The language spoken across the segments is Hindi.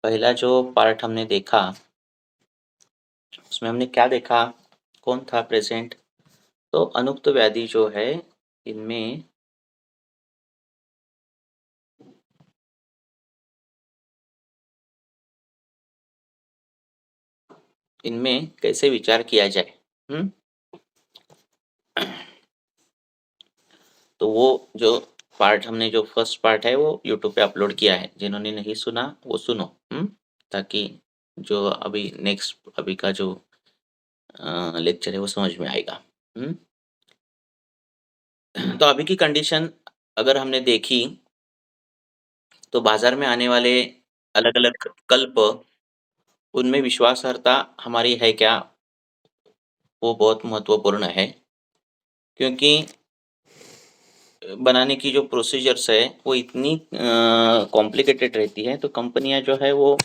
पहला जो पार्ट हमने देखा, उसमें हमने क्या देखा? कौन था प्रेज़ेंट? तो अनुक्त व्याधि जो है, इनमें इनमें कैसे विचार किया जाए? हुँ? तो वो जो पार्ट हमने जो फर्स्ट पार्ट है वो यूट्यूब पे अपलोड किया है। जिन्होंने नहीं सुना वो सुनो, ताकि जो अभी नेक्स्ट अभी का जो लेक्चर है वो समझ में आएगा। हुँ? तो अभी की कंडीशन अगर हमने देखी, तो बाज़ार में आने वाले अलग-अलग कल्प, उनमें विश्वासार्हता हमारी है क्या? वो बहुत महत्वपूर्ण है, क्योंकि बनाने की जो प्रोसीजर्स है वो इतनी कॉम्प्लिकेटेड रहती है, तो कंपनियां जो है वो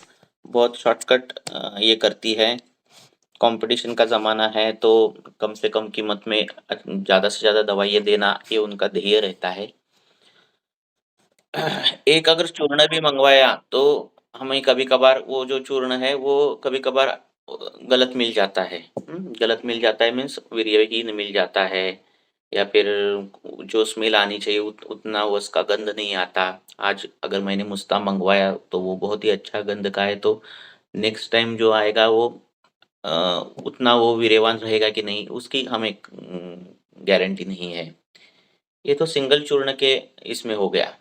बहुत शॉर्टकट ये करती है। कंपटीशन का ज़माना है, तो कम से कम कीमत में ज़्यादा से ज़्यादा दवाइयाँ देना, ये उनका ध्येय रहता है। एक अगर चूर्ण भी मंगवाया तो हमें कभी-कभार वो जो चूर्ण है वो कभी-कभार गलत मिल जाता है। गलत मिल जाता है मीन्स वीर्यहीन मिल जाता है, या फिर जो स्मेल आनी चाहिए उतना वो उसका गंध नहीं आता। आज अगर मैंने मुस्ताह मंगवाया तो वो बहुत ही अच्छा गंध का है, तो नेक्स्ट टाइम जो आएगा वो अ, उतना वो वीर्यवान रहेगा कि नहीं, उसकी हमें गारंटी नहीं है। ये तो सिंगल चूर्ण के इसमें हो गया।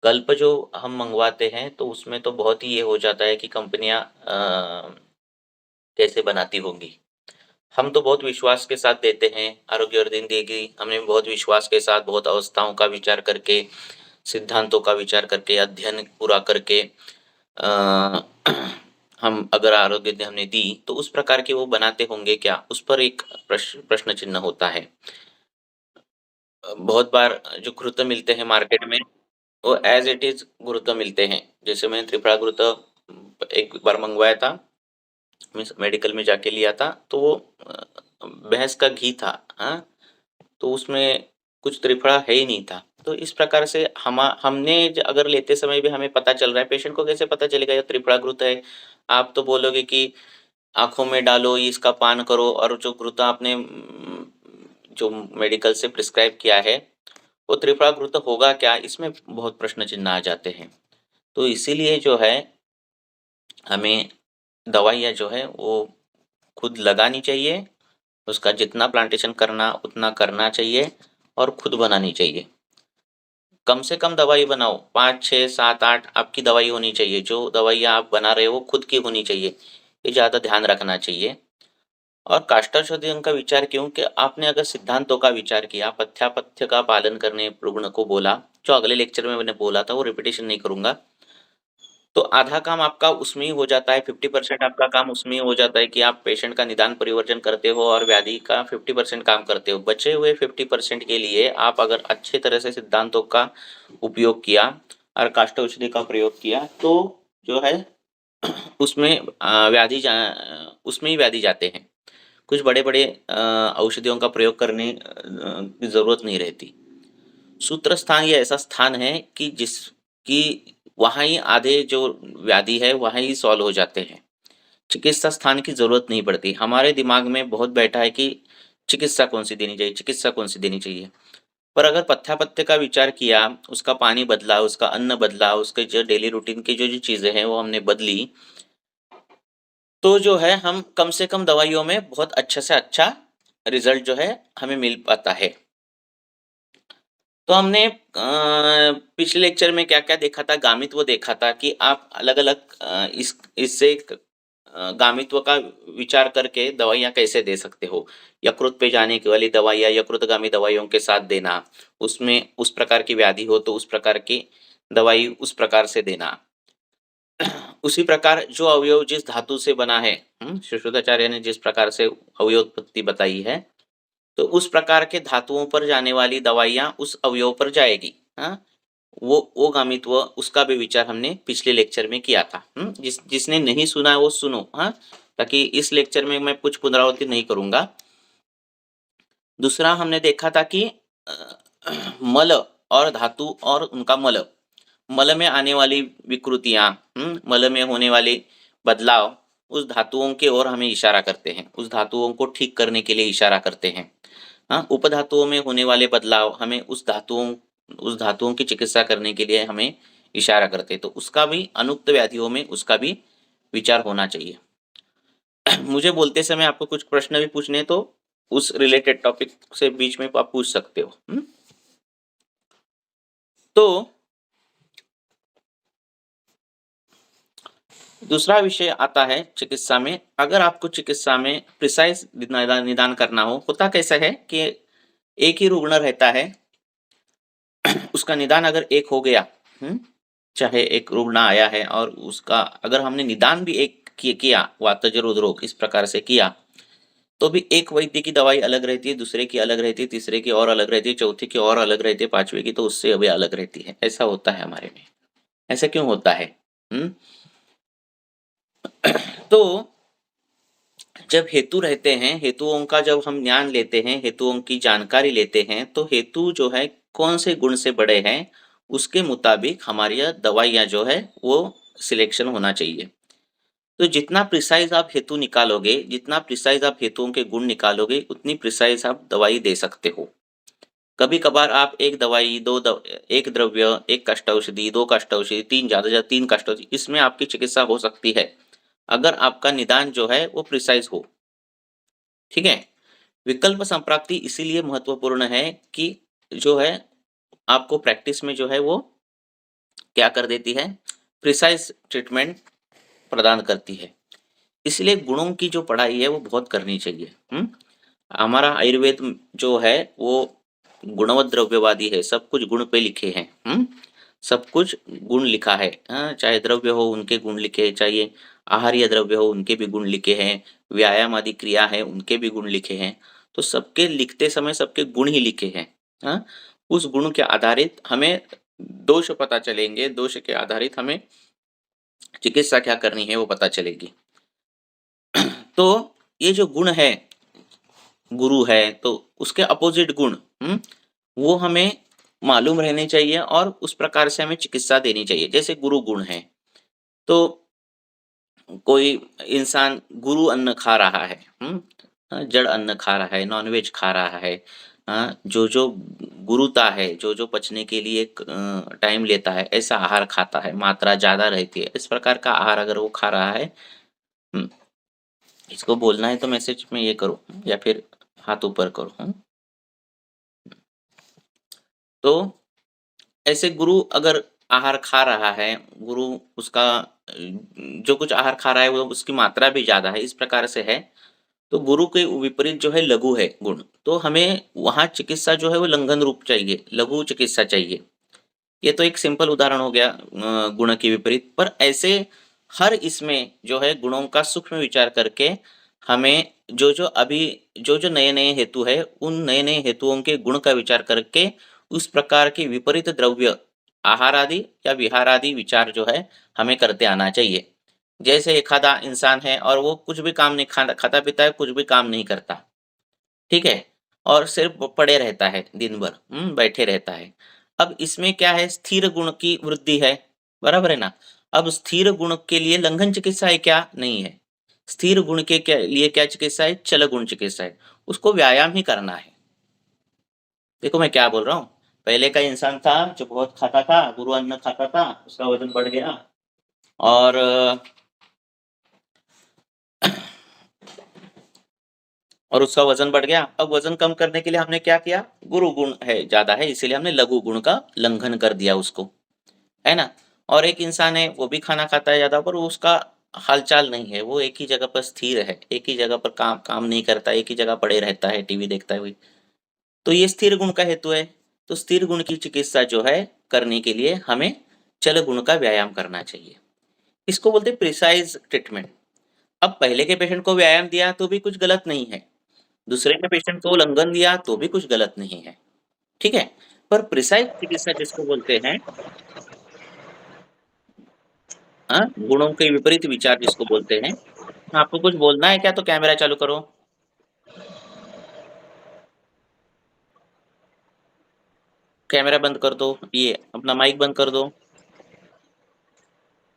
कल्प जो हम मंगवाते हैं तो उसमें तो बहुत ही ये हो जाता है कि कंपनियां कैसे बनाती होंगी। हम तो बहुत विश्वास के साथ देते हैं, आरोग्य और दिन देगी, हमने बहुत विश्वास के साथ बहुत अवस्थाओं का विचार करके, सिद्धांतों का विचार करके, अध्ययन पूरा करके अ, हम अगर आरोग्य दी हमने दी, तो उस प्रकार के वो बनाते होंगे क्या? उस पर एक प्रश्न चिन्ह होता है। बहुत बार जो घृत मिलते हैं मार्केट में, वो एज़ इट इज़ घृत मिलते हैं। जैसे मैंने त्रिफला घृत एक बार मँगवाया था, मीन्स मेडिकल में जाके लिया था, तो वो भैंस का घी था, हाँ? तो उसमें कुछ त्रिफला है ही नहीं था। तो इस प्रकार से हमने अगर लेते समय भी हमें पता चल रहा है, पेशेंट को कैसे पता चलेगा ये त्रिफला घृत है? आप तो बोलोगे कि आँखों में डालो, इसका पान करो, और जो घृत आपने जो मेडिकल से प्रिस्क्राइब किया है, वो त्रिफला घृत होगा क्या? इसमें बहुत प्रश्न चिन्ह आ जाते हैं। तो इसीलिए जो है, हमें दवाइयाँ जो है वो खुद लगानी चाहिए, उसका जितना प्लांटेशन करना उतना करना चाहिए, और खुद बनानी चाहिए। कम से कम दवाई बनाओ, 5, 6, 7, 8 आपकी दवाई होनी चाहिए, जो दवाइयाँ आप बना रहे हो खुद की होनी चाहिए, ये ज़्यादा ध्यान रखना चाहिए। और काष्ठशोधन का विचार क्यों? कि आपने अगर सिद्धांतों का विचार किया, पथ्यापथ्य का पालन करने रुग्ण को बोला, जो अगले लेक्चर में मैंने बोला था वो रिपीटिशन नहीं करूँगा। तो आधा काम आपका उसमें ही हो जाता है, 50% आपका काम उसमें ही हो जाता है कि आप पेशेंट का निदान परिवर्जन करते हो और व्याधि का 50% काम करते हो। बचे हुए 50% के लिए आप अगर अच्छे तरह से सिद्धांतों का उपयोग किया और काष्ठ औषधि का प्रयोग किया, तो जो है उसमें उसमें ही व्याधि जाते हैं। कुछ बड़े-बड़े औषधियों का प्रयोग करने की ज़रूरत नहीं रहती। सूत्र स्थान ये ऐसा स्थान है कि वहाँ ही आधे जो व्याधि है वहाँ ही सॉल्व हो जाते हैं। चिकित्सा स्थान की ज़रूरत नहीं पड़ती। हमारे दिमाग में बहुत बैठा है कि चिकित्सा कौन-सी देनी चाहिए, चिकित्सा कौन-सी देनी चाहिए। पर अगर पथ्यापथ्य का विचार किया, उसका पानी बदला, उसका अन्न बदला, उसके जो डेली रूटीन की जो-जो चीज़ें हैं वो हमने बदली, तो जो है हम कम से कम दवाइयों में बहुत अच्छे से अच्छा रिज़ल्ट जो है हमें मिल पाता है। तो हमने पिछले लेक्चर में क्या-क्या देखा था? गामित्व देखा था कि आप अलग-अलग इससे गामित्व का विचार करके दवाइयाँ कैसे दे सकते हो। यकृत पे जाने की वाली दवाइयाँ, यकृतगामी दवाइयों के साथ देना, उसमें उस प्रकार की व्याधि हो तो उस प्रकार की दवाई उस प्रकार से देना। उसी प्रकार जो अवयव जिस धातु से बना है, सुश्रुताचार्य ने जिस प्रकार से अवयवोत्पत्ति बताई है, तो उस प्रकार के धातुओं पर जाने वाली दवाइयाँ उस अवयव पर जाएगी, हाँ? वो गामित्व उसका भी विचार हमने पिछले लेक्चर में किया था, जिसने नहीं सुना है वो सुनो, हाँ? ताकि इस लेक्चर में मैं कुछ पुनरावृत्ति नहीं करूँगा। दूसरा हमने देखा था कि अ, मल और धातु और उनका मल। मल में आने वाली विकृतियाँ, मल में होने वाले बदलाव उस धातुओं की ओर हमें इशारा करते हैं, उस धातुओं को ठीक करने के लिए इशारा करते हैं। हाँ, उपधातुओं में होने वाले बदलाव हमें उस धातुओं की चिकित्सा करने के लिए हमें इशारा करते हैं। तो उसका भी अनुक्त व्याधियों में उसका भी विचार होना चाहिए। मुझे बोलते समय आपको कुछ प्रश्न भी पूछने हैं तो उस रिलेटेड टॉपिक से बीच में आप पूछ सकते हो। तो दूसरा विषय आता है चिकित्सा में। अगर आपको चिकित्सा में प्रिसाइज निदान करना होता कैसा है कि एक ही रुग्ण रहता है, उसका निदान अगर एक हो गया, चाहे एक रुग्ण आया है और उसका अगर हमने निदान भी एक किया वातजरोध रोग इस प्रकार से किया, तो भी एक वैद्य की दवाई अलग रहती है, दूसरे की अलग रहती है, तीसरे की और अलग रहती है, चौथे की और अलग रहती है, पांचवे की तो उससे अभी अलग रहती है। ऐसा होता है हमारे में। ऐसा क्यों होता है? तो जब हेतु रहते हैं, हेतुओं का जब हम ज्ञान लेते हैं, हेतुओं की जानकारी लेते हैं, तो हेतु जो है कौन से गुण से बड़े हैं उसके मुताबिक हमारी यह दवाइयाँ जो है वो सिलेक्शन होना चाहिए। तो जितना प्रिसाइज आप हेतु निकालोगे, जितना प्रिसाइज आप हेतुओं के गुण निकालोगे, उतनी प्रिसाइज आप दवाई दे सकते हो। कभी कभार आप एक दवाई, एक द्रव्य, एक कष्टौषधि, दो कष्टौषधि, तीन, ज्यादा से ज्यादा तीन कष्टौषधि, इसमें आपकी चिकित्सा हो सकती है अगर आपका निदान जो है वो प्रिसाइज हो। ठीक है। विकल्प संप्राप्ति इसीलिए महत्वपूर्ण है कि जो है आपको प्रैक्टिस में जो है वो क्या कर देती है, प्रिसाइज ट्रीटमेंट प्रदान करती है। इसलिए गुणों की जो पढ़ाई है वो बहुत करनी चाहिए। हमारा आयुर्वेद जो है वो गुणवत द्रव्यवादी है, सब कुछ गुण पे लिखे हैं। सब कुछ गुण लिखा है। चाहे द्रव्य हो उनके गुण लिखे, चाहे आहार्य द्रव्य हो उनके भी गुण लिखे हैं, व्यायाम आदि क्रिया है उनके भी गुण लिखे हैं। तो सबके लिखते समय सबके गुण ही लिखे हैं। हाँ, उस गुण के आधारित हमें दोष पता चलेंगे, दोष के आधारित हमें चिकित्सा क्या करनी है वो पता चलेगी। तो ये जो गुण है, गुरु है, तो उसके अपोजिट गुण वो हमें मालूम रहने चाहिए और उस प्रकार से हमें चिकित्सा देनी चाहिए। जैसे गुरु गुण है, तो कोई इंसान गुरु अन्न खा रहा है, जड़ अन्न खा रहा है, नॉनवेज खा रहा है, जो गुरुता है, जो पचने के लिए टाइम लेता है, ऐसा आहार खाता है, मात्रा ज्यादा रहती है, इस प्रकार का आहार अगर वो खा रहा है, इसको बोलना है तो मैसेज में ये करो या फिर हाथ ऊपर करो। तो ऐसे गुरु अगर आहार खा रहा है, गुरु उसका जो कुछ आहार खा रहा है वो उसकी मात्रा भी ज़्यादा है, इस प्रकार से है, तो गुरु के विपरीत जो है लघु है गुण, तो हमें वहाँ चिकित्सा जो है वो लंघन रूप चाहिए, लघु चिकित्सा चाहिए। ये तो एक सिंपल उदाहरण हो गया गुण के विपरीत, पर ऐसे हर इसमें जो है गुणों का सूक्ष्म विचार करके हमें जो नए-नए हेतु है, उन नए-नए हेतुओं के गुण का विचार करके उस प्रकार के विपरीत द्रव्य, आहार आदि या विहार आदि विचार जो है हमें करते आना चाहिए। जैसे एखादा इंसान है और वो कुछ भी काम नहीं खाता-पीता है, कुछ भी काम नहीं करता, ठीक है? और सिर्फ पड़े रहता है दिन भर, बैठे रहता है। अब इसमें क्या है, स्थिर गुण की वृद्धि है, बराबर है ना? अब स्थिर गुण के लिए लंघन चिकित्सा है क्या? नहीं है। स्थिर गुण के लिए क्या चिकित्सा है? चल गुण चिकित्सा है। उसको व्यायाम ही करना है। देखो मैं क्या बोल रहा हूँ। पहले का इंसान था जो बहुत खाता था, गुरु अन्न खाता था, उसका वजन बढ़ गया और उसका वजन बढ़ गया। अब वजन कम करने के लिए हमने क्या किया? गुरु गुण है ज्यादा है, इसीलिए हमने लघु गुण का लंघन कर दिया उसको, है ना? और एक इंसान है वो भी खाना खाता है ज्यादा, पर उसका हालचाल नहीं है, वो एक ही जगह पर स्थिर है, एक ही जगह पर काम काम नहीं करता, एक ही जगह पड़े रहता है, टीवी देखता है वही। तो ये स्थिर गुण का हेतु है। तो स्थिर गुण की चिकित्सा जो है करने के लिए हमें चल गुण का व्यायाम करना चाहिए। इसको बोलते हैं प्रिसाइज ट्रीटमेंट। अब पहले के पेशेंट को व्यायाम दिया तो भी कुछ गलत नहीं है, दूसरे के पेशेंट को उल्लंघन दिया तो भी कुछ गलत नहीं है, ठीक है? पर प्रिसाइज चिकित्सा जिसको बोलते हैं, गुणों के विपरीत विचार जिसको बोलते हैं। आपको कुछ बोलना है क्या? तो कैमरा चालू करो, कैमरा बंद कर दो, ये अपना माइक बंद कर दो।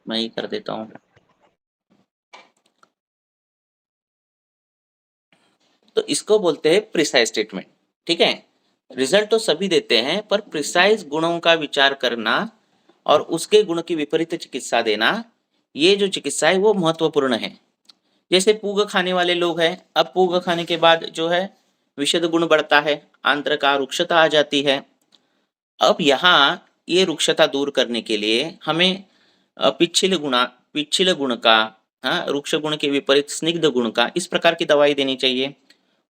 मैं ही कर देता हूँ। तो इसको बोलते हैं प्रिसाइज स्टेटमेंट। ठीक है, रिजल्ट तो सभी देते हैं, पर प्रिसाइज गुणों का विचार करना और उसके गुण की विपरीत चिकित्सा देना, ये जो चिकित्सा है वो महत्वपूर्ण है। जैसे पूग खाने वाले लोग हैं, अब पूग खाने के बाद जो है विषद गुण बढ़ता है, आंत्र का रुक्षता आ जाती है। अब यहाँ ये रुक्षता दूर करने के लिए हमें पिच्छिल गुण का, हाँ, रुक्ष गुण के विपरीत स्निग्ध गुण का, इस प्रकार की दवाई देनी चाहिए।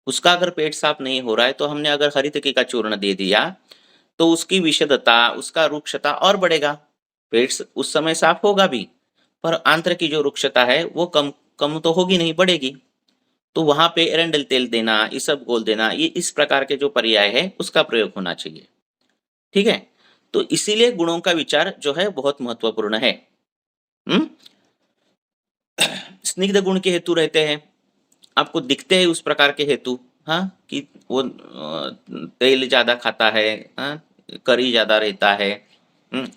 उसका अगर पेट साफ नहीं हो रहा है तो हमने अगर हरितकी का चूर्ण दे दिया तो उसकी विषदता, उसका रुक्षता और बढ़ेगा। पेट उस समय साफ होगा भी, पर आंत्र की जो रुक्षता है वो कम कम तो होगी नहीं, बढ़ेगी। तो वहां पे एरेंडल तेल देना, इसबगोल देना, ये इस प्रकार के जो पर्याय है उसका प्रयोग होना चाहिए। ठीक है, तो इसीलिए गुणों का विचार जो है बहुत महत्वपूर्ण है। हम्म स्निग्ध गुण के हेतु रहते हैं, आपको दिखते हैं उस प्रकार के हेतु, हाँ, कि वो तेल ज्यादा खाता है, हाँ, करी ज्यादा रहता है।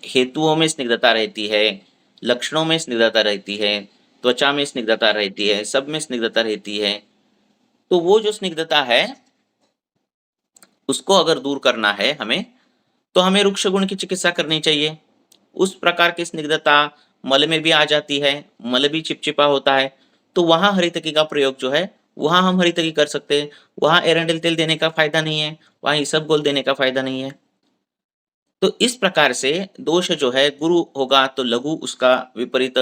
हेतुओं में स्निग्धता रहती है, लक्षणों में स्निग्धता रहती है, त्वचा में स्निग्धता रहती है, सब में स्निग्धता रहती है। तो वो जो स्निग्धता है उसको अगर दूर करना है हमें, तो हमें रुक्ष गुण की चिकित्सा करनी चाहिए। उस प्रकार की स्निग्धता मल में भी आ जाती है, मल भी चिपचिपा होता है, तो वहां हरितकी का प्रयोग जो है, वहां हम हरितकी कर सकते हैं। वहां एरेंडल तेल देने का फायदा नहीं है, वहां इसबगोल देने का फायदा नहीं है। तो इस प्रकार से दोष जो है, गुरु होगा तो लघु उसका विपरीत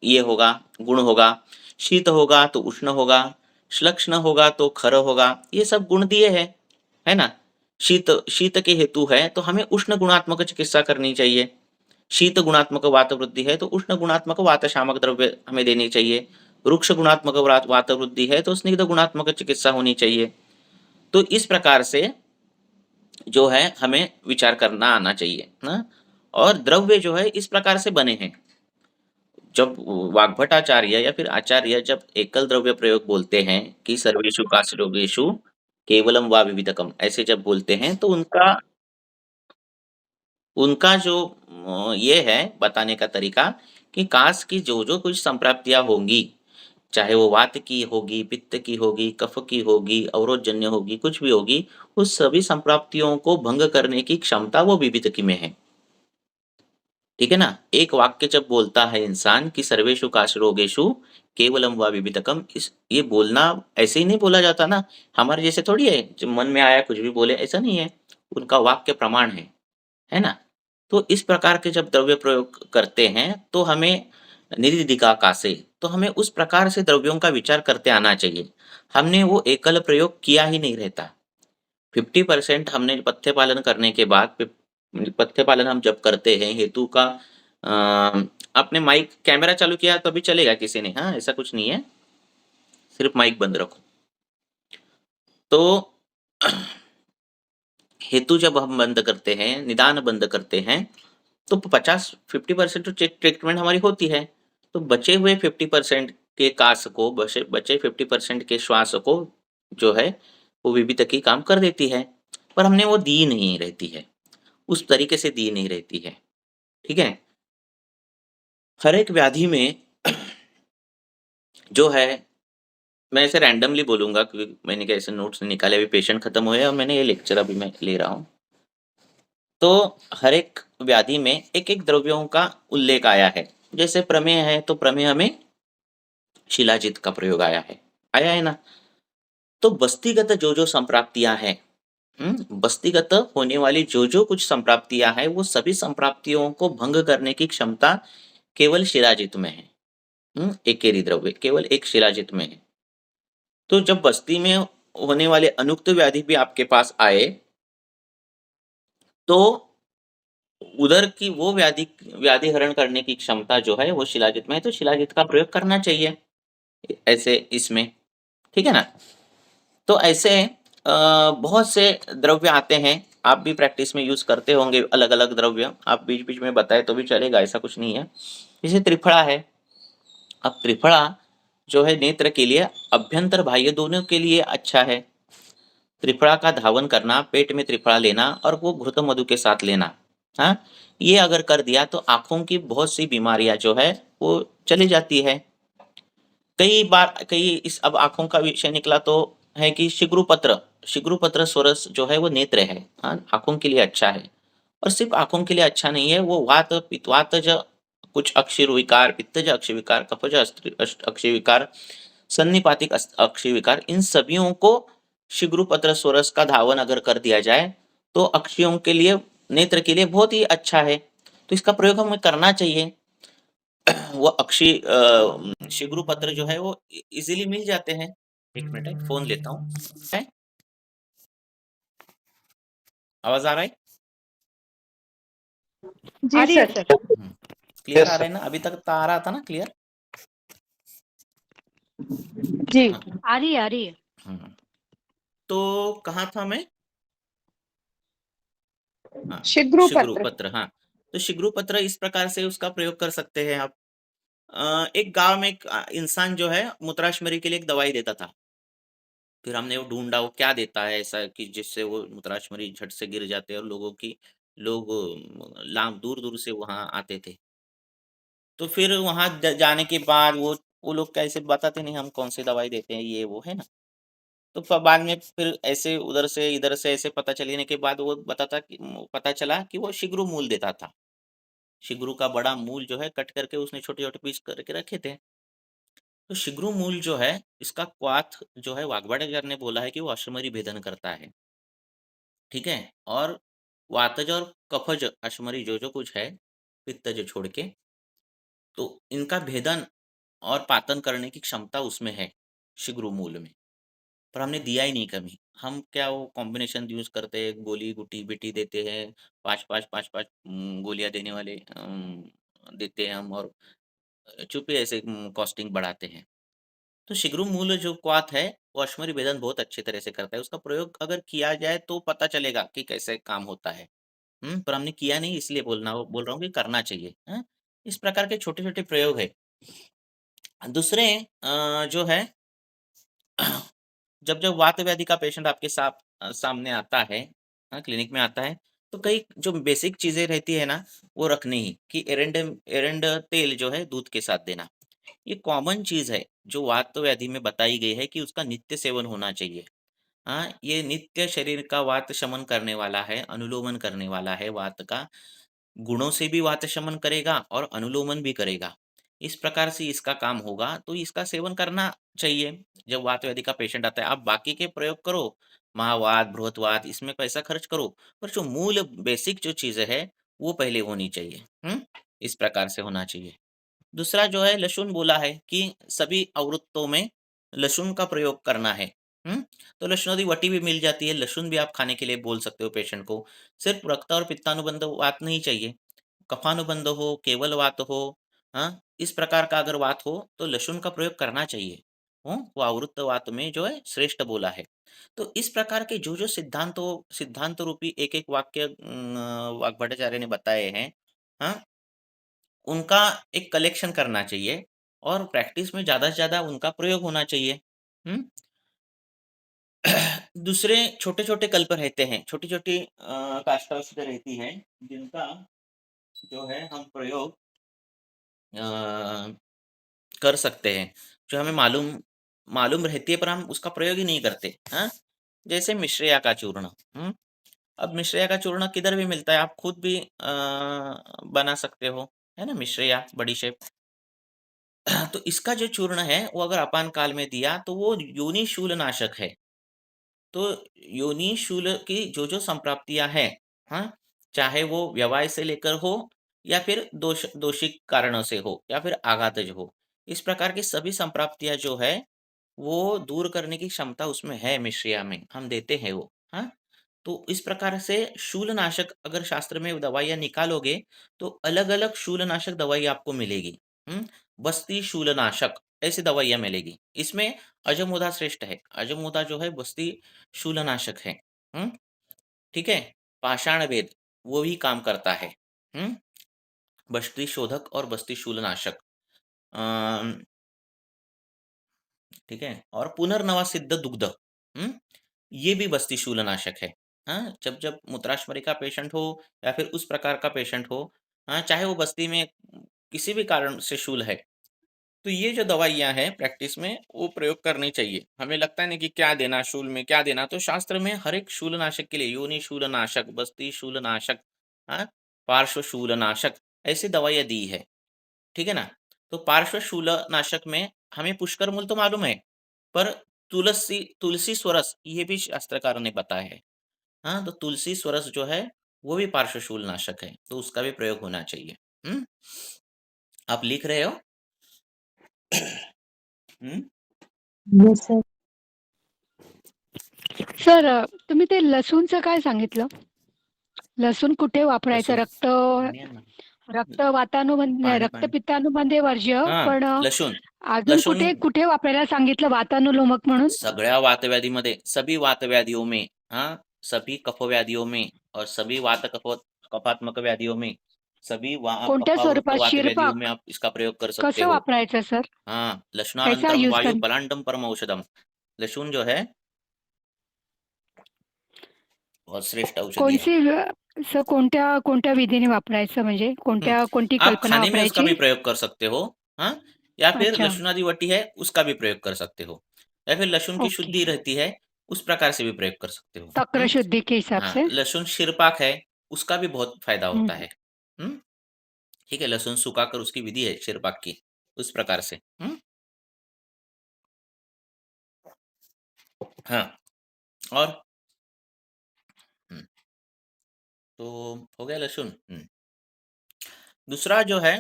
ये होगा, गुण होगा। शीत होगा तो उष्ण होगा, श्लक्ष्ण होगा तो खर होगा, ये सब गुण दिए है ना। शीत शीत के हेतु है तो हमें उष्ण गुणात्मक चिकित्सा करनी चाहिए। शीत गुणात्मक वात वृद्धि है तो उष्ण गुणात्मक वात शामक द्रव्य हमें देनी चाहिए। रुक्ष गुणात्मक वात वृद्धि है तो स्निग्ध गुणात्मक चिकित्सा होनी चाहिए। तो इस प्रकार से जो है हमें विचार करना आना चाहिए ना। और द्रव्य जो है इस प्रकार से बने हैं, जब वाग्भटाचार्य या फिर आचार्य जब एकल द्रव्य प्रयोग बोलते हैं कि सर्वेषु काशरोगेषु केवलम वा विविधकम, ऐसे जब बोलते हैं तो उनका उनका जो ये है बताने का तरीका कि काश की जो जो कुछ संप्राप्तियां होंगी, चाहे वो वात की होगी, पित्त की होगी, कफ की होगी, अवरोधजन्य होगी, कुछ भी होगी, उस सभी संप्राप्तियों को भंग करने की क्षमता वो विविधकी में है। ठीक है ना। एक वाक्य जब बोलता है इंसान कि सर्वेषु काशरोगेषु केवलम व विविधकम, इस ये बोलना ऐसे ही नहीं बोला जाता ना, हमारे जैसे थोड़ी है जो मन में आया कुछ भी बोले, ऐसा नहीं है। उनका वाक्य प्रमाण है ना। तो इस प्रकार के जब द्रव्य प्रयोग करते हैं तो हमें निरिदिका कासे, तो हमें उस प्रकार से द्रव्यों का विचार करते आना चाहिए। हमने वो एकल प्रयोग किया ही नहीं रहता। 50% हमने पथ्य पालन करने के बाद, पथ्य पालन हम जब करते हैं हेतु का, आपने माइक कैमरा चालू किया तो अभी चलेगा किसी ने, हाँ, ऐसा कुछ नहीं है, सिर्फ माइक बंद रखो। तो हेतु जब हम बंद करते हैं, निदान बंद करते हैं, तो 50% तो ट्रीटमेंट हमारी होती है। तो बचे हुए 50% के कास को, बचे 50% के श्वास को जो है वो विविधकी काम कर देती है, पर हमने वो दी नहीं रहती है, उस तरीके से दी नहीं रहती है। ठीक है, हर एक व्याधि में जो है, मैं ऐसे रैंडमली बोलूंगा क्योंकि मैंने कैसे नोट्स निकाले, अभी पेशेंट खत्म हुए और मैंने ये लेक्चर अभी मैं ले रहा हूँ। तो हर एक व्याधि में एक एक द्रव्यों का उल्लेख आया है। जैसे प्रमेय है तो प्रमेय में शिलाजित का प्रयोग आया है ना। तो बस्तीगत जो जो संप्राप्तियां हैं, बस्तीगत होने वाली जो जो कुछ संप्राप्तियां हैं, वो सभी संप्राप्तियों को भंग करने की क्षमता केवल शिलाजित में है। एकेरी द्रव्य केवल एक शिलाजित में है। तो जब बस्ती में होने वाले अनुक्त व्याधि भी आपके पास आए, तो उधर की वो व्याधि हरण करने की क्षमता जो है वो शिलाजित में है, तो शिलाजित का प्रयोग करना चाहिए ऐसे इसमें। ठीक है ना। तो ऐसे बहुत से द्रव्य आते हैं, आप भी प्रैक्टिस में यूज करते होंगे अलग अलग द्रव्य, आप बीच बीच में बताए तो भी चलेगा, ऐसा कुछ नहीं है। जैसे त्रिफला है। अब त्रिफला जो है नेत्र के लिए, अभ्यंतर बाह्य दोनों के लिए अच्छा है। त्रिफला का धावन करना, पेट में त्रिफला लेना और वो घृत मधु के साथ लेना, हाँ, ये अगर कर दिया तो आँखों की बहुत सी बीमारियाँ जो है वो चली जाती है। कई बार कई इस अब आँखों का विषय निकला तो है कि शिग्रुपत्र स्वरस जो है वो नेत्र है, हाँ, आँखों के लिए अच्छा है। और सिर्फ़ आँखों के लिए अच्छा नहीं है, वो वातज कुछ अक्षीर विकार, पित्तज अक्षी विकार, कफज अक्षी विकार, सन्निपातिक अक्षी विकार, इन सभियों को शिग्रुपत्र स्वरस का धावन अगर कर दिया जाए, तो अक्षियों के लिए, नेत्र के लिए बहुत ही अच्छा है। तो इसका प्रयोग हमें करना चाहिए। वो शिग्रू पत्र जो है वो इजीली मिल जाते हैं। एक मिनट है, फोन लेता हूँ। है, आवाज आ रहा है? जी रही है सर। सर। क्लियर आ रहा है ना? अभी तक तो आ रहा था ना क्लियर? जी हाँ। आ रही है। तो कहाँ था मैं? हाँ, शिग्रू शिग्रू पत्र। पत्र। हाँ, तो शिग्रू पत्र इस प्रकार से उसका प्रयोग कर सकते हैं आप। एक गांव में एक इंसान जो है मूत्राशमरी के लिए एक दवाई देता था। फिर हमने वो ढूंढा वो क्या देता है ऐसा कि जिससे वो मूत्राशमरी झट से गिर जाते हैं और लोग लाम दूर दूर से वहां आते थे। तो फिर वहां जाने के बाद वो लोग कैसे बताते नहीं हम कौन सी दवाई देते हैं, ये वो है ना। तो बाद में फिर ऐसे उधर से इधर से ऐसे पता चलने के बाद वो पता चला कि वो शिग्रू मूल देता था। शिग्रू का बड़ा मूल जो है कट करके उसने छोटे छोटे पीस करके रखे थे। तो शिग्रू मूल जो है, इसका क्वाथ जो है, वाग्भटाचार्य ने बोला है कि वो अश्वमरी भेदन करता है। ठीक है। और वातज और कफज अश्वमरी जो जो कुछ है, पित्तज छोड़ के, तो इनका भेदन और पातन करने की क्षमता उसमें है, शिग्रू मूल में। पर हमने दिया ही नहीं कभी। हम क्या वो कॉम्बिनेशन यूज करते हैं, गोली गुटी बिटी देते हैं, पाँच गोलियां देने वाले देते हैं हम, और चुपे ऐसे कॉस्टिंग बढ़ाते हैं। तो शिग्रू मूल जो क्वाथ है, वो अश्वरी भेदन बहुत अच्छे तरह से करता है। उसका प्रयोग अगर किया जाए तो पता चलेगा कि कैसे काम होता है। पर हमने किया नहीं, इसलिए बोल रहा हूँ कि करना चाहिए। इस प्रकार के छोटे छोटे प्रयोग है। दूसरे जो है, जब जब वात व्याधि का पेशेंट आपके सामने आता है, क्लिनिक में आता है, तो कई जो बेसिक चीजें रहती है ना, वो रखनी ही कि एरंड एरंड तेल जो है दूध के साथ देना। ये कॉमन चीज है जो वात व्याधि में बताई गई है कि उसका नित्य सेवन होना चाहिए। हाँ, ये नित्य शरीर का वात शमन करने वाला है, अनुलोमन करने वाला है वात का। गुणों से भी वात शमन करेगा और अनुलोमन भी करेगा। इस प्रकार से इसका काम होगा, तो इसका सेवन करना चाहिए जब वात व्याधि का पेशेंट आता है। आप बाकी के प्रयोग करो, महावात, बृहत्वात, इसमें पैसा खर्च करो, पर जो मूल बेसिक जो चीजें है वो पहले होनी चाहिए। इस प्रकार से होना चाहिए। दूसरा जो है, लहसुन बोला है कि सभी आवृत्तों में लहसुन का प्रयोग करना है। तो लहसुन वटी भी मिल जाती है, लहसुन भी आप खाने के लिए बोल सकते हो पेशेंट को। सिर्फ रक्त और पित्तानुबंध वात नहीं चाहिए, कफानुबंध हो, केवल वात हो, हाँ, इस प्रकार का अगर वात हो तो लहसुन का प्रयोग करना चाहिए। वो आवृत्त वात में जो है श्रेष्ठ बोला है। तो इस प्रकार के जो जो सिद्धांत रूपी एक एक वाक्य वाग्भटाचार्य ने बताए हैं, हाँ, उनका एक कलेक्शन करना चाहिए और प्रैक्टिस में ज़्यादा से ज़्यादा उनका प्रयोग होना चाहिए। हुँ? दूसरे छोटे-छोटे कल्प रहते हैं, छोटी-छोटी काष्ठावस्त्र रहती है, जिनका जो है हम प्रयोग अ, कर सकते हैं, जो हमें मालूम मालूम रहती है पर हम उसका प्रयोग ही नहीं करते। जैसे मिश्रिया का चूर्ण। अब मिश्रिया का चूर्ण किधर भी मिलता है, आप खुद भी बना सकते हो, है ना? मिश्रिया, बड़ीशेप। तो इसका जो चूर्ण है वो अगर अपान काल में दिया तो वो योनि शूल नाशक है। तो योनि शूल की जो जो संप्राप्तियां हैं, हाँ, चाहे वो व्यवहार से लेकर हो या फिर दोषी कारणों से हो या फिर आघातज हो, इस प्रकार की सभी संप्राप्तियां जो है वो दूर करने की क्षमता उसमें है, मिश्रिया में हम देते हैं वो। हाँ, तो इस प्रकार से शूलनाशक अगर शास्त्र में दवाइयाँ निकालोगे तो अलग-अलग शूलनाशक दवाई आपको मिलेगी। बस्ती शूलनाशक ऐसी दवाइयाँ मिलेगी। इसमें अजमोदा श्रेष्ठ है। अजमोदा जो है बस्ती शूलनाशक है। हुँ, ठीक है? पाषाण वेद वो भी काम करता है। हुँ, बस्ती शोधक और बस्ती शूलनाशक। अ, ठीक है? और पुनर्नवा सिद्ध दुग्ध, हुँ, ये भी बस्ती शूलनाशक है। हाँ, जब मूत्राशमरी का पेशेंट हो या फिर उस प्रकार का पेशेंट हो, हाँ, चाहे वो बस्ती में किसी भी कारण से शूल है, तो ये जो दवाइयाँ हैं प्रैक्टिस में वो प्रयोग करनी चाहिए। हमें लगता है ना कि क्या देना शूल में, क्या देना? तो शास्त्र में हर एक शूलनाशक के लिए योनि शूलनाशक, बस्ती शूलनाशक, हाँ, पार्श्व शूलनाशक ऐसी दवाइयाँ दी है। ठीक है ना? तो पार्श्व शूलनाशक में हमें पुष्कर मूल तो मालूम है, पर तुलसी तुलसी स्वरस ये भी शास्त्रकारों ने बताया है। हाँ, तो तुलसी स्वरस जो है वो भी पार्श्व शूलनाशक है, तो उसका भी प्रयोग होना चाहिए। हुँ? आप लिख रहे हो? हुँ? Yes sir. सर तुम्ही ते लसूणचं काय सांगितलं? लसूण कुठे वापरायचं? लसूण पाणी आण ना. पाणी. रक्तपित्तानुबंधी वर्ज्य, हां, पण लसूण. अजून लसूण कुठे वापरायला सांगितलं वातानुलोमक म्हणून? सगळ्या वातव्याधीमध्ये, सभी वातव्याधियों में, हाँ, सभी कफव्याधियों में और सभी कफात्मक व्याधियों में, सभी कोणत्या कफावृत स्वरूपात? वातव्याधियों शिरपाक? में आप इसका प्रयोग कर सकते कसं हो। वापरायचं सर? हाँ, कैसा लशुनानंतरम यूज वायु कर पलांडम परम औषधम। लहसुन जो है बहुत श्रेष्ठ औषधि है। कोणती सर कोणत्या कोणत्या विधीने वापरायचं, म्हणजे हम्म, कोणती आप कल्पना खाने में उसका भी वापरायची? प्रयोग कर सकते हो, हाँ, या फिर अच्छा. लहसुनादी वटी है उसका भी प्रयोग कर सकते हो, या फिर लहसुन की ओके. शुद्धि रहती है उस प्रकार से भी प्रयोग कर सकते हो। तक्र शुद्धि के हिसाब हाँ, से. लहसुन शिरपाक है उसका भी बहुत फायदा होता हम्म. है। हम्म, ठीक है, लहसुन सुखाकर उसकी विधि है शिरपाक की, उस प्रकार से। हाँ, और हम्म, तो हो गया लहसुन। दूसरा जो है,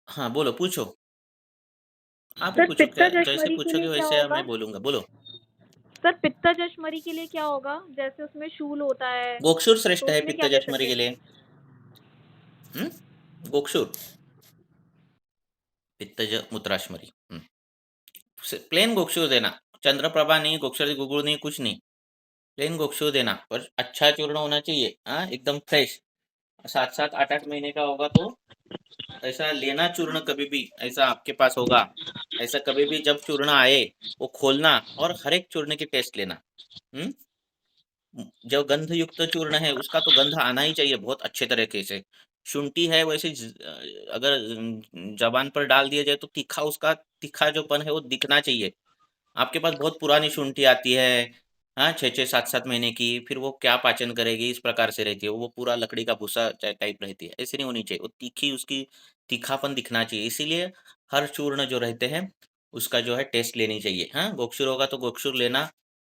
हाँ बोलो, पूछो, आप ही सर पूछो, क्या जैसे पित्तजश्मरी के पूछोगे लिए क्या वैसे होगा? मैं बोलूंगा, बोलो। सर पित्तजश्मरी के लिए क्या होगा? जैसे उसमें शूल होता है, गोक्षुर तो श्रेष्ठ है उसमें पित्त क्या दे जश्मरी सकते के हैं? लिए। गोक्षुर, पित्तज मूत्राशमरी। प्लेन गोक्षुर देना, चंद्रप्रभा नहीं, गोक्षर गुगुल नहीं, कुछ नहीं, प्लेन गोक्षुर देना, पर अच्छा चूर्ण होना चाहिए, हाँ, एकदम फ्रेश। 7-7 8-8 महीने का होगा तो ऐसा लेना चूर्ण, कभी भी ऐसा आपके पास होगा, ऐसा कभी भी जब चूर्ण आए वो खोलना और हर एक चूर्ण की टेस्ट लेना। हम्म, जो गंध युक्त चूर्ण है उसका तो गंध आना ही चाहिए बहुत अच्छे तरीके से। शुंठी है वैसे अगर जबान पर डाल दिया जाए तो तीखा, उसका तीखा जोपन है वो दिखना चाहिए। आपके पास बहुत पुरानी शुंठी आती है, हाँ, 6-6 7-7 महीने की, फिर वो क्या पाचन करेगी, इस प्रकार से रहती है वो, पूरा लकड़ी का भूसा टाइप रहती है, ऐसी नहीं होनी चाहिए, वो तीखी, उसकी तीखापन दिखना चाहिए। इसीलिए हर चूर्ण जो रहते हैं उसका जो है टेस्ट लेनी चाहिए। हाँ, गोक्षुर होगा तो गोक्षुर लेना,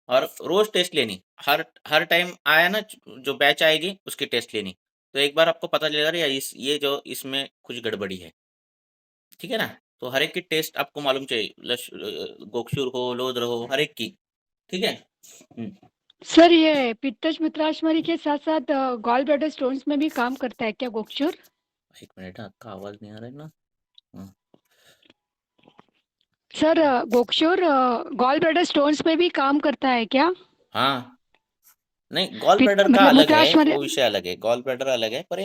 और रोज टेस्ट लेनी, हर हर टाइम आया ना जो बैच आएगी उसकी टेस्ट लेनी, तो एक बार आपको पता चलेगा यार ये जो इसमें कुछ गड़बड़ी है। ठीक है ना? तो हर एक की टेस्ट आपको मालूम चाहिए, गोक्षुर हो, लोद्र हो, हर एक की। ठीक है? सर ये पित्तज मूत्राशमरी के साथ साथ गॉल ब्लैडर स्टोन्स में भी काम करता है क्या गोक्षुर? एक मिनट, आपका आवाज नहीं आ रहा है ना। हाँ, सर गोक्षुर गॉल ब्लैडर स्टोन्स में भी काम करता है क्या? हाँ, नहीं, गॉल पित्त ब्लैडर का मतलब अलग है, मूत्राशमरी, वो विषय अलग है, गॉल ब्लैडर अलग है, पर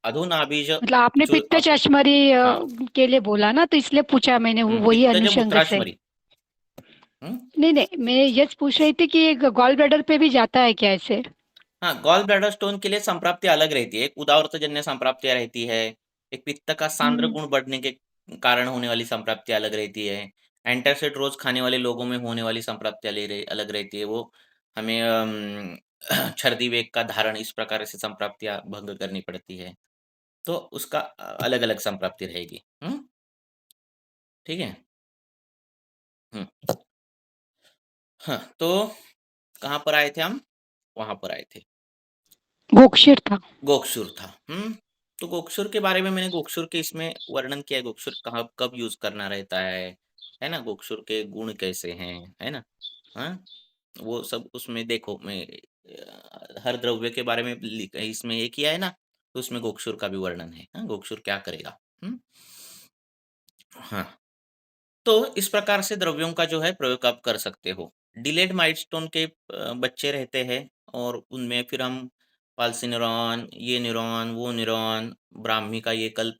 अधुनाभिज मतलब आपने पित्तचाशमरी हाँ, के लिए बोला ना, तो इसलिए पूछा मैंने, वही पित्तज अनुषंग से. मूत्राशमरी। हम्म, नहीं नहीं, मैं ये पूछ रही थी कि गॉल ब्लैडर पे भी जाता है क्या ऐसे? हाँ, गॉल ब्लैडर स्टोन के लिए संप्राप्ति अलग रहती है, एक उदावृतजन्य संप्राप्तियां रहती है, एक पित्त का सांद्र हम्म. गुण बढ़ने के कारण होने वाली संप्राप्ति अलग रहती है, एंटासिड रोज खाने वाले लोगों में होने वाली संप्राप्ति अलग रहती है, वो हमें छर्दी वेग का धारण, इस प्रकार से संप्राप्तियां भंग करनी पड़ती है, तो उसका अलग अलग संप्राप्ति रहेगी। ठीक है। हम्म, हाँ, तो कहाँ पर आए थे हम? वहां पर आए थे, गोक्षुर था. गोक्षुर था। तो गोक्षुर के बारे में मैंने गोक्षुर के इसमें वर्णन किया है, गोक्षुर कहाँ कब यूज करना रहता है ना, गोक्षुर के गुण कैसे हैं, है ना, हाँ, वो सब उसमें देखो, मैं हर द्रव्य के बारे में इसमें ये किया है ना, तो उसमें गोक्षुर का भी वर्णन है, हाँ, गोक्षुर क्या करेगा। हाँ, तो इस प्रकार से द्रव्यों का जो है प्रयोग आप कर सकते हो। डिलेड माइलस्टोन के बच्चे रहते हैं, और उनमें फिर हम पाल्सी न्यूरॉन, ये न्यूरॉन, वो न्यूरॉन, ब्राह्मी का ये कल्प,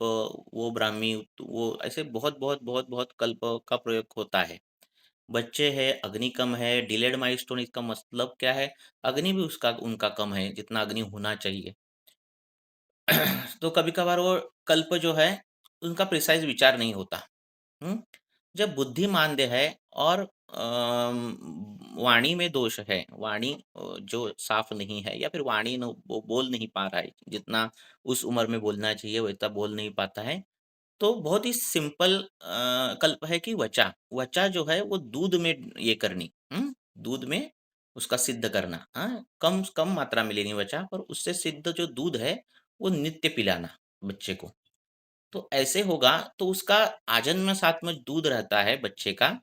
वो ब्राह्मी, वो ऐसे बहुत बहुत बहुत बहुत कल्प का प्रयोग होता है। बच्चे है, अग्नि कम है, डिलेड माइलस्टोन, इसका मतलब क्या है? अग्नि भी उसका उनका कम है, जितना अग्नि होना चाहिए। तो कभी-कभार वो कल्प जो है, उनका प्रिसाइज़ विचार नहीं होता। हुँ? जब बुद्धि मांद्य है और वाणी में दोष है, वाणी जो साफ नहीं है या फिर वाणी न वो बोल नहीं पा रहा है, जितना उस उम्र में बोलना चाहिए, वैसा बोल नहीं पाता है। तो बहुत ही सिंपल कल्प है कि वचा। वचा जो है वो दूध में ये करनी, दूध में उसका सिद्ध करना, हाँ? कम कम मात्रा में लेनी वचा, पर उससे सिद्ध जो दूध है, वो नित्य पिलाना बच्चे को। तो ऐसे होगा तो उसका आजन्म साथ में दूध रहता है बच्चे का,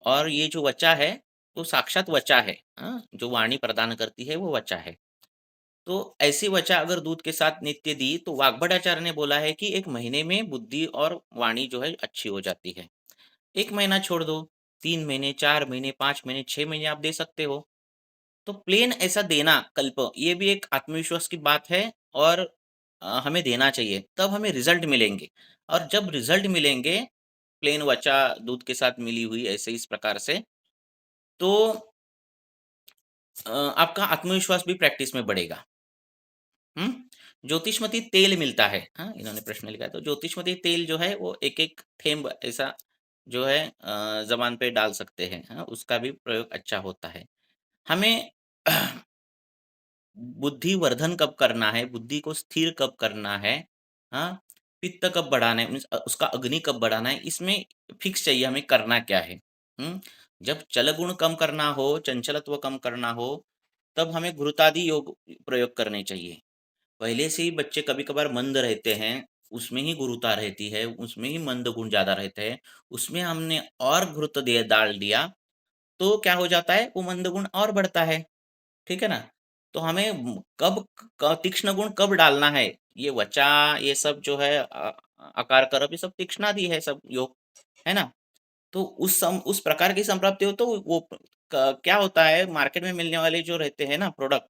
और ये जो वचा है, वो साक्षात वचा है, हाँ? जो वाणी प्रदान करती है वो वचा है। तो ऐसी वचा अगर दूध के साथ नित्य दी, तो वाग्भटाचार्य ने बोला है कि 1 महीने में बुद्धि और वाणी जो है अच्छी हो जाती है। 1 महीना छोड़ दो, 3 महीने, 4 महीने, 5 महीने, 6 महीने आप दे सकते हो। तो प्लेन ऐसा देना कल्प, ये भी एक आत्मविश्वास की बात है, और हमें देना चाहिए, तब हमें रिज़ल्ट मिलेंगे। और जब रिज़ल्ट मिलेंगे, प्लेन वचा दूध के साथ मिली हुई ऐसे इस प्रकार से, तो आपका आत्मविश्वास भी प्रैक्टिस में बढ़ेगा। हुँ? ज्योतिषमती तेल मिलता है, हाँ? इन्होंने प्रश्न लिखा है, तो ज्योतिषमती तेल जो है वो एक-एक थेंब ऐसा जो है ज़बान पे डाल सकते हैं, हाँ? उसका भी प्रयोग अच्छा होता है। हमें बुद्धि वर्धन कब करना है, बुद्धि को स्थिर कब करना है, हाँ? पित्त कब बढ़ाना है, मीन्स उसका अग्नि कब बढ़ाना है, इसमें फिक्स चाहिए हमें करना क्या है। हुँ? जब चल गुण कम करना हो, चंचलत्व कम करना हो, तब हमें घृतादि योग प्रयोग करने चाहिए। पहले से ही बच्चे कभी-कभार मंद रहते हैं, उसमें ही गुरुता रहती है, उसमें ही मंद गुण ज़्यादा रहते हैं, उसमें हमने और घृत दे डाल दिया, तो क्या हो जाता है, वो मंद गुण और बढ़ता है, ठीक है ना? तो हमें कब तीक्ष्ण गुण कब डालना है, ये वचा, ये सब जो है आकार करप, ये सब तीक्ष्णादि है सब योग, है ना? तो उस प्रकार की संप्राप्ति हो, तो वो क्या होता है, मार्केट में मिलने वाले जो रहते हैं ना प्रोडक्ट,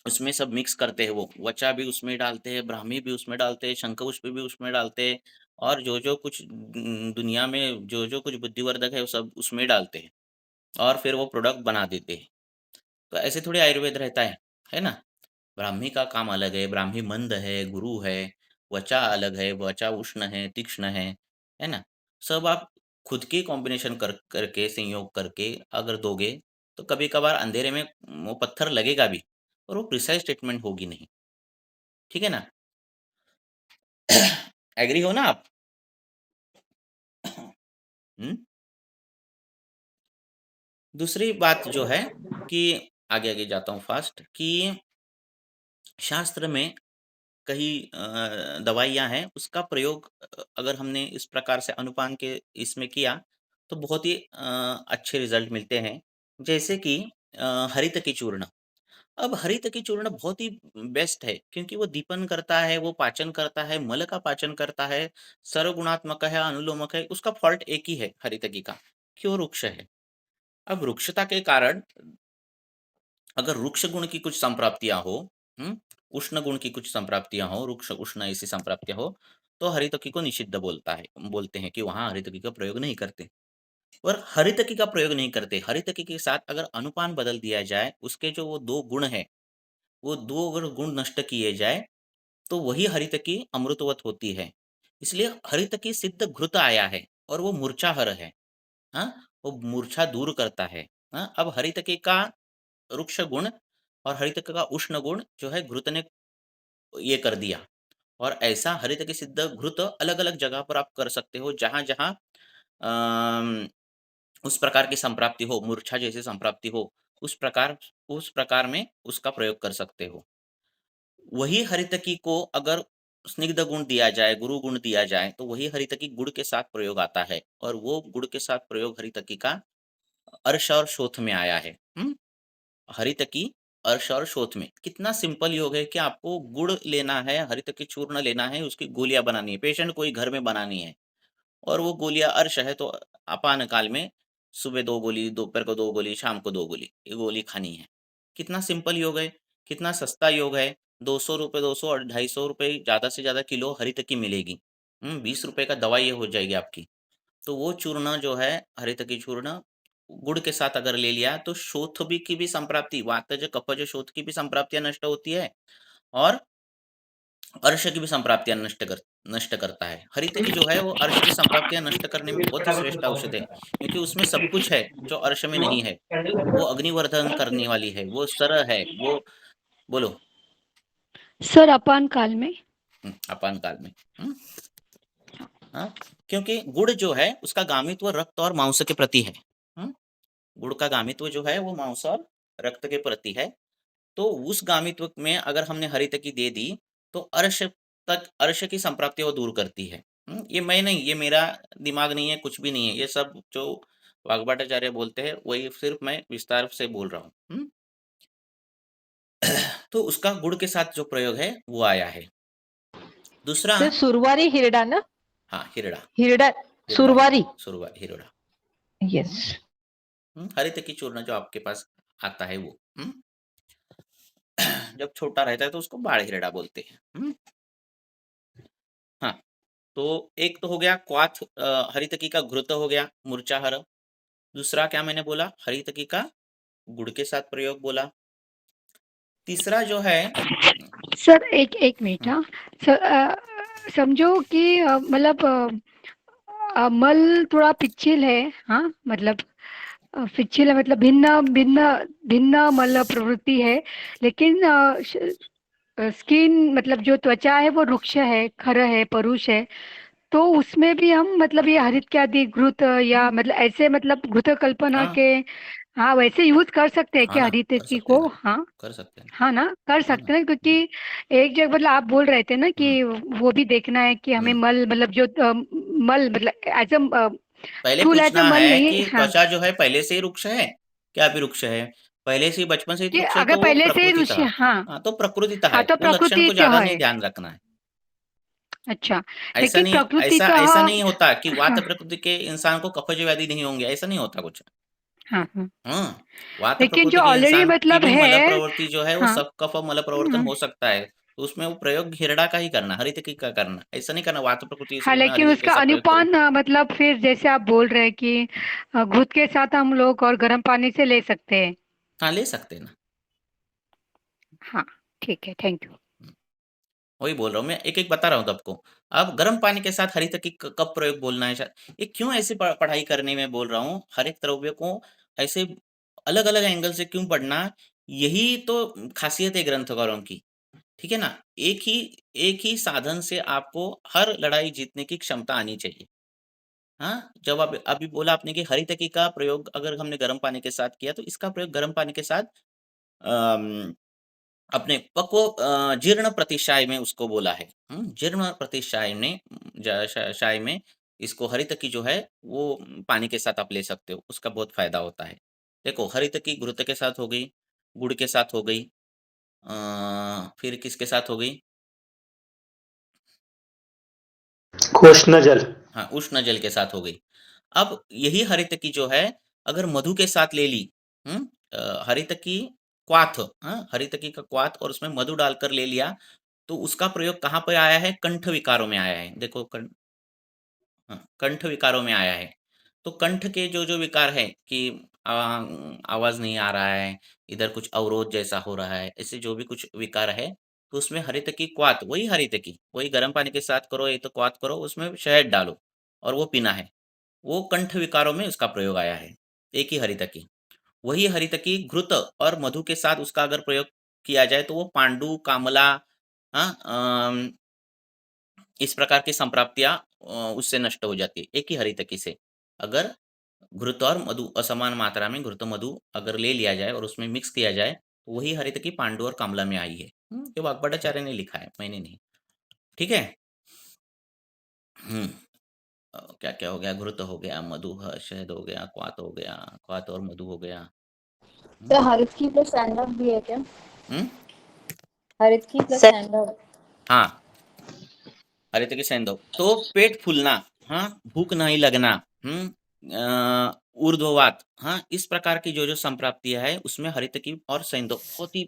उसमें सब मिक्स करते हैं वो, वचा भी उसमें डालते हैं, ब्राह्मी भी उसमें डालते हैं, शंखपुष्प भी उसमें डालते हैं, और जो-जो कुछ दुनिया में जो-जो कुछ बुद्धिवर्धक है, वो सब उसमें डालते हैं, और फिर वो प्रोडक्ट बना देते हैं। तो ऐसे थोड़ी आयुर्वेद रहता है ना? ब्राह्मी का काम अलग है, ब्राह्मी मंद है, गुरु है, वचा अलग है, वचा उष्ण है, तीक्ष्ण है ना? सब आप खुद की कॉम्बिनेशन करके, संयोग करके अगर दोगे, तो कभी-कभार अंधेरे में वो पत्थर लगेगा भी, और वो प्रिसाइज़ स्टेटमेंट होगी नहीं, ठीक है ना? एग्री हो ना आप? हुँ? दूसरी बात जो है कि आगे-आगे जाता हूँ फ़ास्ट, कि शास्त्र में कई दवाइयाँ हैं, उसका प्रयोग अगर हमने इस प्रकार से अनुपान के इसमें किया, तो बहुत ही अच्छे रिज़ल्ट मिलते हैं। जैसे कि हरितकी चूर्ण। अब हरितकी चूर्ण बहुत ही बेस्ट है, क्योंकि वो दीपन करता है, वो पाचन करता है, मल का पाचन करता है, सर्वगुणात्मक है, अनुलोमक है, उसका फ़ॉल्ट एक ही है हरितकी का, कि वो वृक्ष है। अब वृक्षता के कारण अगर वृक्ष गुण की कुछ संप्राप्तियाँ हो, हुँ? उष्ण गुण की कुछ संप्राप्तियाँ हो, वृक्ष उष्ण ऐसी संप्राप्तियाँ हो, तो हरितकी को निषिद्ध बोलते हैं कि वहाँ हरितकी का प्रयोग नहीं करते। और हरितकी का प्रयोग नहीं करते, हरितकी के साथ अगर अनुपान बदल दिया जाए, उसके जो वो 2 गुण हैं, वो 2 अगर गुण नष्ट किए जाए, तो वही हरितकी अमृतवत होती है। इसलिए हरितकी सिद्ध घृत आया है, और वो मूर्छाहर है, हाँ? वो मूर्छा दूर करता है, हाँ? अब हरितकी का रुक्ष गुण और हरितक का उष्ण गुण जो है घृत ने ये कर दिया, और ऐसा हरितकी सिद्ध घृत अलग-अलग जगह पर आप कर सकते हो, जहाँ-जहाँ अम, उस प्रकार की संप्राप्ति हो, मूर्छा जैसी संप्राप्ति हो, उस प्रकार में उसका प्रयोग कर सकते हो। वही हरितकी को अगर स्निग्ध गुण दिया जाए, गुरु गुण दिया जाए, तो वही हरितकी गुड़ के साथ प्रयोग आता है, और वो गुड़ के साथ प्रयोग हरितकी का अर्श और शोथ में आया है। हरितकी, अर्श और शोथ में। कितना सिंपल योग है कि आपको गुड़ लेना है, हरितकी चूर्ण लेना है, उसकी गोलियाँ बनानी है। पेशेंट को ही घर में बनानी है, और वो गोलियाँ अर्श है, तो आपान काल में सुबह 2 गोली, दोपहर को 2 गोली, शाम को 2 गोली, ये गोली खानी है। कितना सिंपल योग है, कितना सस्ता योग है। ₹200 200 और ₹250 ज़्यादा से ज़्यादा किलो हरितकी मिलेगी। ₹20 का दवा ये हो जाएगी आपकी। तो वो चूर्ण जो है हरितकी चूर्ण गुड़ के साथ अगर ले लिया तो शोथ भी की भी संप्राप्ति, वातज कफज शोथ की भी संप्राप्तियां नष्ट होती है और अर्श की भी संप्राप्तियां नष्ट करता है। हरितकी जो है वो अर्श की संप्राप्तियां नष्ट करने में बहुत ही श्रेष्ठ औषध है, क्योंकि उसमें सब कुछ है जो अर्श में नहीं है। वो अग्निवर्धन करने वाली है, वो सरह है, वो बोलो सर अपान काल में अपान काल में। हाँ, क्योंकि गुड़ जो है उसका गामित्व रक्त और मांस के प्रति है। गुड़ का गामित्व जो है वो मांस और रक्त के प्रति है। तो उस गामित्व में अगर हमने हरितकी दे दी तो अर्श की संप्राप्ति वो दूर करती है। ये मैं नहीं, ये मेरा दिमाग नहीं है, कुछ भी नहीं है, ये सब जो वाग्भटाचार्य बोलते हैं वही सिर्फ मैं विस्तार से बोल रहा हूँ। तो उसका गुड़ के साथ जो प्रयोग है वो आया है। दूसरा सर सुरवारी हिरडा ना? हाँ हिरड़ा हिरडा सुरवारी। हिरड़ा यस। हरितकी चूर्ण जो आपके पास आता है वो जब छोटा रहता है तो उसको बाढ़ हिरड़ा बोलते हैं। हाँ, तो एक तो हो गया क्वाथ हरितकी का घृत हो गया मूर्छाहर। दूसरा क्या मैंने बोला, हरितकी का गुड़ के साथ प्रयोग बोला। तीसरा जो है सर एक मिनट। हाँ सर, समझो कि मतलब मल थोड़ा पिच्छिल है। हाँ मतलब पिच्छिल है, मतलब भिन्न भिन्न भिन्न मल प्रवृत्ति है, लेकिन स्किन मतलब जो त्वचा है वो रुक्ष है, खर है, परुष है। तो उसमें भी हम मतलब ये हरित्यादि घृत या मतलब ऐसे मतलब घृत कल्पना हाँ के, हाँ वैसे यूज कर सकते हैं हाँ क्या ना, कर हरितकी सकते हैं को? ना, हाँ कर सकते हैं हाँ ना, कर हाँ ना। सकते हैं, क्योंकि एक जगह मतलब आप बोल रहे थे ना कि वो भी देखना है कि हमें मल मतलब जो मल मतलब एज पहले स्थूल एज पूछना मल है नहीं। कि हाँ त्वचा जो है पहले से ही रुक्ष है, क्या भी रुक्ष है, पहले से ही बचपन से ही कि रुक्ष है अगर तो वो पहले से प्रकृतितः। ऋषि, हाँ हाँ तो प्रकृतितः हाँ है, तो वो लक्षण प्रकृति को तो ज्यादा नहीं है। ध्यान रखना है। अच्छा, ऐसा लेकिन नहीं, प्रकृति ऐसा तो ऐसा नहीं होता कि वात हाँ प्रकृति के इंसान को कफज व्याधि नहीं होंगे, ऐसा नहीं होता कुछ। हाँ हाँ, वात लेकिन जो प्रकृति के ऑलरेडी इंसान की मतलब भी मल है। प्रवृत्ति जो है वो हाँ सब कफ मल प्रवर्तन हो सकता है, तो उसमें वो प्रयोग हिरड़ा का ही करना, हरितकी का करना, ऐसा नहीं करना वात प्रकृति हाँ, इसलिए मैं लेकिन हरितकी के उसका साथ प्रयोग करूँ। अनुपान मतलब फिर जैसे आप बोल रहे हैं कि घुट के साथ हम लोग और गर्म पानी से ले सकते हैं। हाँ ले सकते हैं ना। हाँ ठीक है, थैंक यू। वही बोल रहा हूँ मैं, एक एक बता रहा हूँ आपको। अब गर्म पानी के साथ हरितकी कब प्रयोग बोलना है, ये क्यों ऐसे पढ़ाई करने में बोल रहा हूँ, हर एक द्रव्य को ऐसे अलग अलग एंगल से क्यों पढ़ना, यही तो खासियत है ग्रंथकारों की। ठीक है ना, एक ही साधन से आपको हर लड़ाई जीतने की क्षमता आनी चाहिए। हाँ, जब आप अभी बोला आपने कि हरितकी का प्रयोग अगर हमने गर्म पानी के साथ किया तो इसका प्रयोग गर्म पानी के साथ अम, अपने पक्व जीर्ण प्रतिशाय में उसको बोला है। जीर्ण प्रतिशाय में शाय में इसको हरितकी जो है वो पानी के साथ आप ले सकते हो, उसका बहुत फायदा होता है। देखो हरितकी घृत के साथ हो गई, गुड़ के साथ हो गई, फिर किसके साथ हो गई, उष्ण जल। हाँ उष्ण जल के साथ हो गई। अब यही हरितकी जो है अगर मधु के साथ ले ली, हरितकी क्वाथ, हरितकी का क्वाथ और उसमें मधु डालकर ले लिया, तो उसका प्रयोग कहाँ पे आया है, कंठ विकारों में आया है। देखो कंठ विकारों में आया है। तो कंठ के जो जो विकार है कि आवाज नहीं आ रहा है, इधर कुछ अवरोध जैसा हो रहा है, ऐसे जो भी कुछ विकार है, तो उसमें हरितकी क्वाथ, वही हरितकी वही गर्म पानी के साथ करो, ये तो क्वाथ करो, उसमें शहद डालो और वो पीना है। वो कंठ विकारों में उसका प्रयोग आया है, एक ही हरितकी। वही हरितकी घृत और मधु के साथ उसका अगर प्रयोग किया जाए तो वो पांडु कामला, हाँ इस प्रकार की संप्राप्तियां उससे नष्ट हो जाती है, एक ही हरितकी से। अगर घृत और मधु असमान मात्रा में घृत मधु अगर ले लिया जाए और उसमें मिक्स किया जाए तो वही हरितकी पांडु और कामला में आई है। ये वाग्भटाचार्य ने लिखा है, मैंने नहीं। ठीक है। हम्म क्या क्या हो गया, घृत हो गया, मधु शहद हो गया, क्वाथ हो गया, क्वाथ और मधु हो गया। तो हरितकी प्लस सैंडल भी है क्या? हम्म हरितकी प्लस सैंडल। हाँ हरितकी सेंधव तो पेट फूलना, हाँ भूख नहीं लगना, ऊर्ध्ववात, हाँ इस प्रकार की जो जो संप्राप्तियां है उसमें हरितकी और सेंधव बहुत ही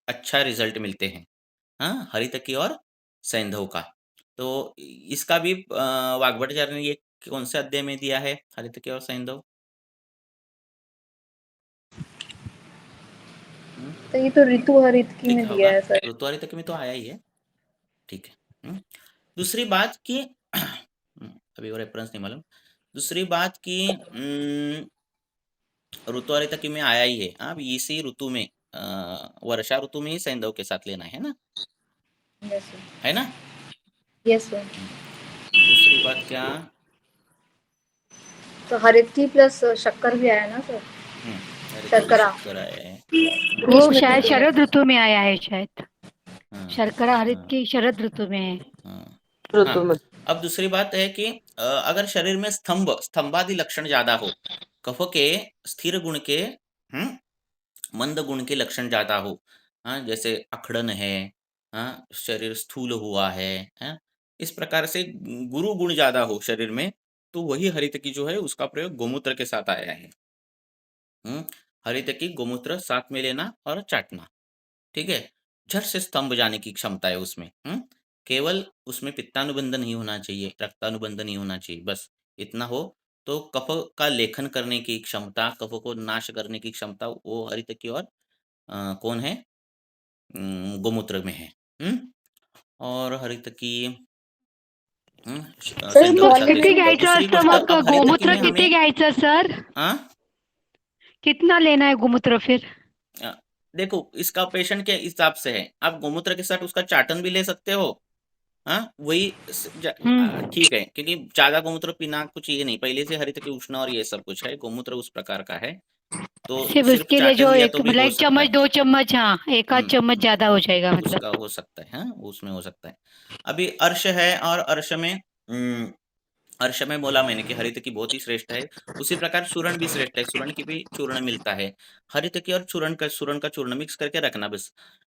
अच्छा रिजल्ट मिलते हैं। हाँ हरितकी और सेंधव का। तो इसका भी वाग्भटाचार्य ने ये कौन से अध्याय में दिया है हरितकी और सैंधव? तो ये तो ऋतु हरितकी में लिखा दिया होगा, है सर। ऋतु हरितकी में तो आया ही है, ठीक है। दूसरी बात कि अभी वो रेफरेंस नहीं मालूम। दूसरी बात कि ऋतु हरितकी में आया ही है। अब इसी ऋतु में वर्षा ऋतु में ही सैंधव के साथ लेना है ना, यस सर। है ना। Yes sir. दूसरी बात क्या, तो हरितकी प्लस शक्कर भी आया ना सर। हरितकी शर्करा। शक्कर आया है। वो ग्रीष्म शायद ऋतु में। शरद ऋतु में आया है शायद। हाँ, शर्करा हरित हाँ, की शरद ऋतु में है। हाँ, ऋतु हाँ। में। अब दूसरी बात है कि अगर शरीर में स्तंभादि लक्षण ज्यादा हो, कफ के स्थिर गुण के मंद गुण के लक्षण ज्यादा हो, हाँ, जैसे अखड़न है, हाँ, शरीर स्थूल हुआ है, हाँ, इस प्रकार से गुरु गुण ज्यादा हो शरीर में, तो वही हरितकी जो है उसका प्रयोग गोमूत्र के साथ आया है। हरितकी गोमूत्र साथ में लेना और चाटना, ठीक है। झट से स्तंभ जाने की क्षमता है उसमें। केवल उसमें पित्तानुबंध नहीं होना चाहिए, रक्तानुबंध नहीं होना चाहिए, बस इतना हो तो कफ का लेखन करने की क्षमता, कफ को नाश करने की क्षमता वो हरितकी और कौन है, गोमूत्र में है। और हरितकी सर सैंधव मग के साथ ले किती सकते हो। घ्यायचं दूसरी असतं गोष्ट, मग अब हरितकी गोमूत्र में किती हमें घ्यायचं सर? कितना लेना है गोमूत्र फिर? अ, देखो इसका पेशेंट के हिसाब से है, आप गोमूत्र के साथ उसका चाटन भी ले सकते हो, हाँ, वही ठीक है, क्योंकि ज्यादा गोमूत्र पीना कुछ ये नहीं, पहले से हरितकी उष्ण और ये सब कुछ है, गोमूत्र उस प्रकार का है, तो सिर्फ सिर्फ उसके लिए चाटन जो लिया एक तो भी मतलब हो 1 सकता चम्मच है। 2 चम्मच, हाँ, 1 आध हम्म, चम्मच ज्यादा हो जाएगा उसका मतलब। हो सकता है, हाँ, उसमें हो सकता है। अभी अर्श है, और अर्श में बोला मैंने कि हरितकी बहुत ही श्रेष्ठ है, उसी प्रकार चूर्ण भी श्रेष्ठ है, चूर्ण की भी चूर्ण मिलता है। हरितकी और चूर्ण का चूर्ण मिक्स करके रखना बस,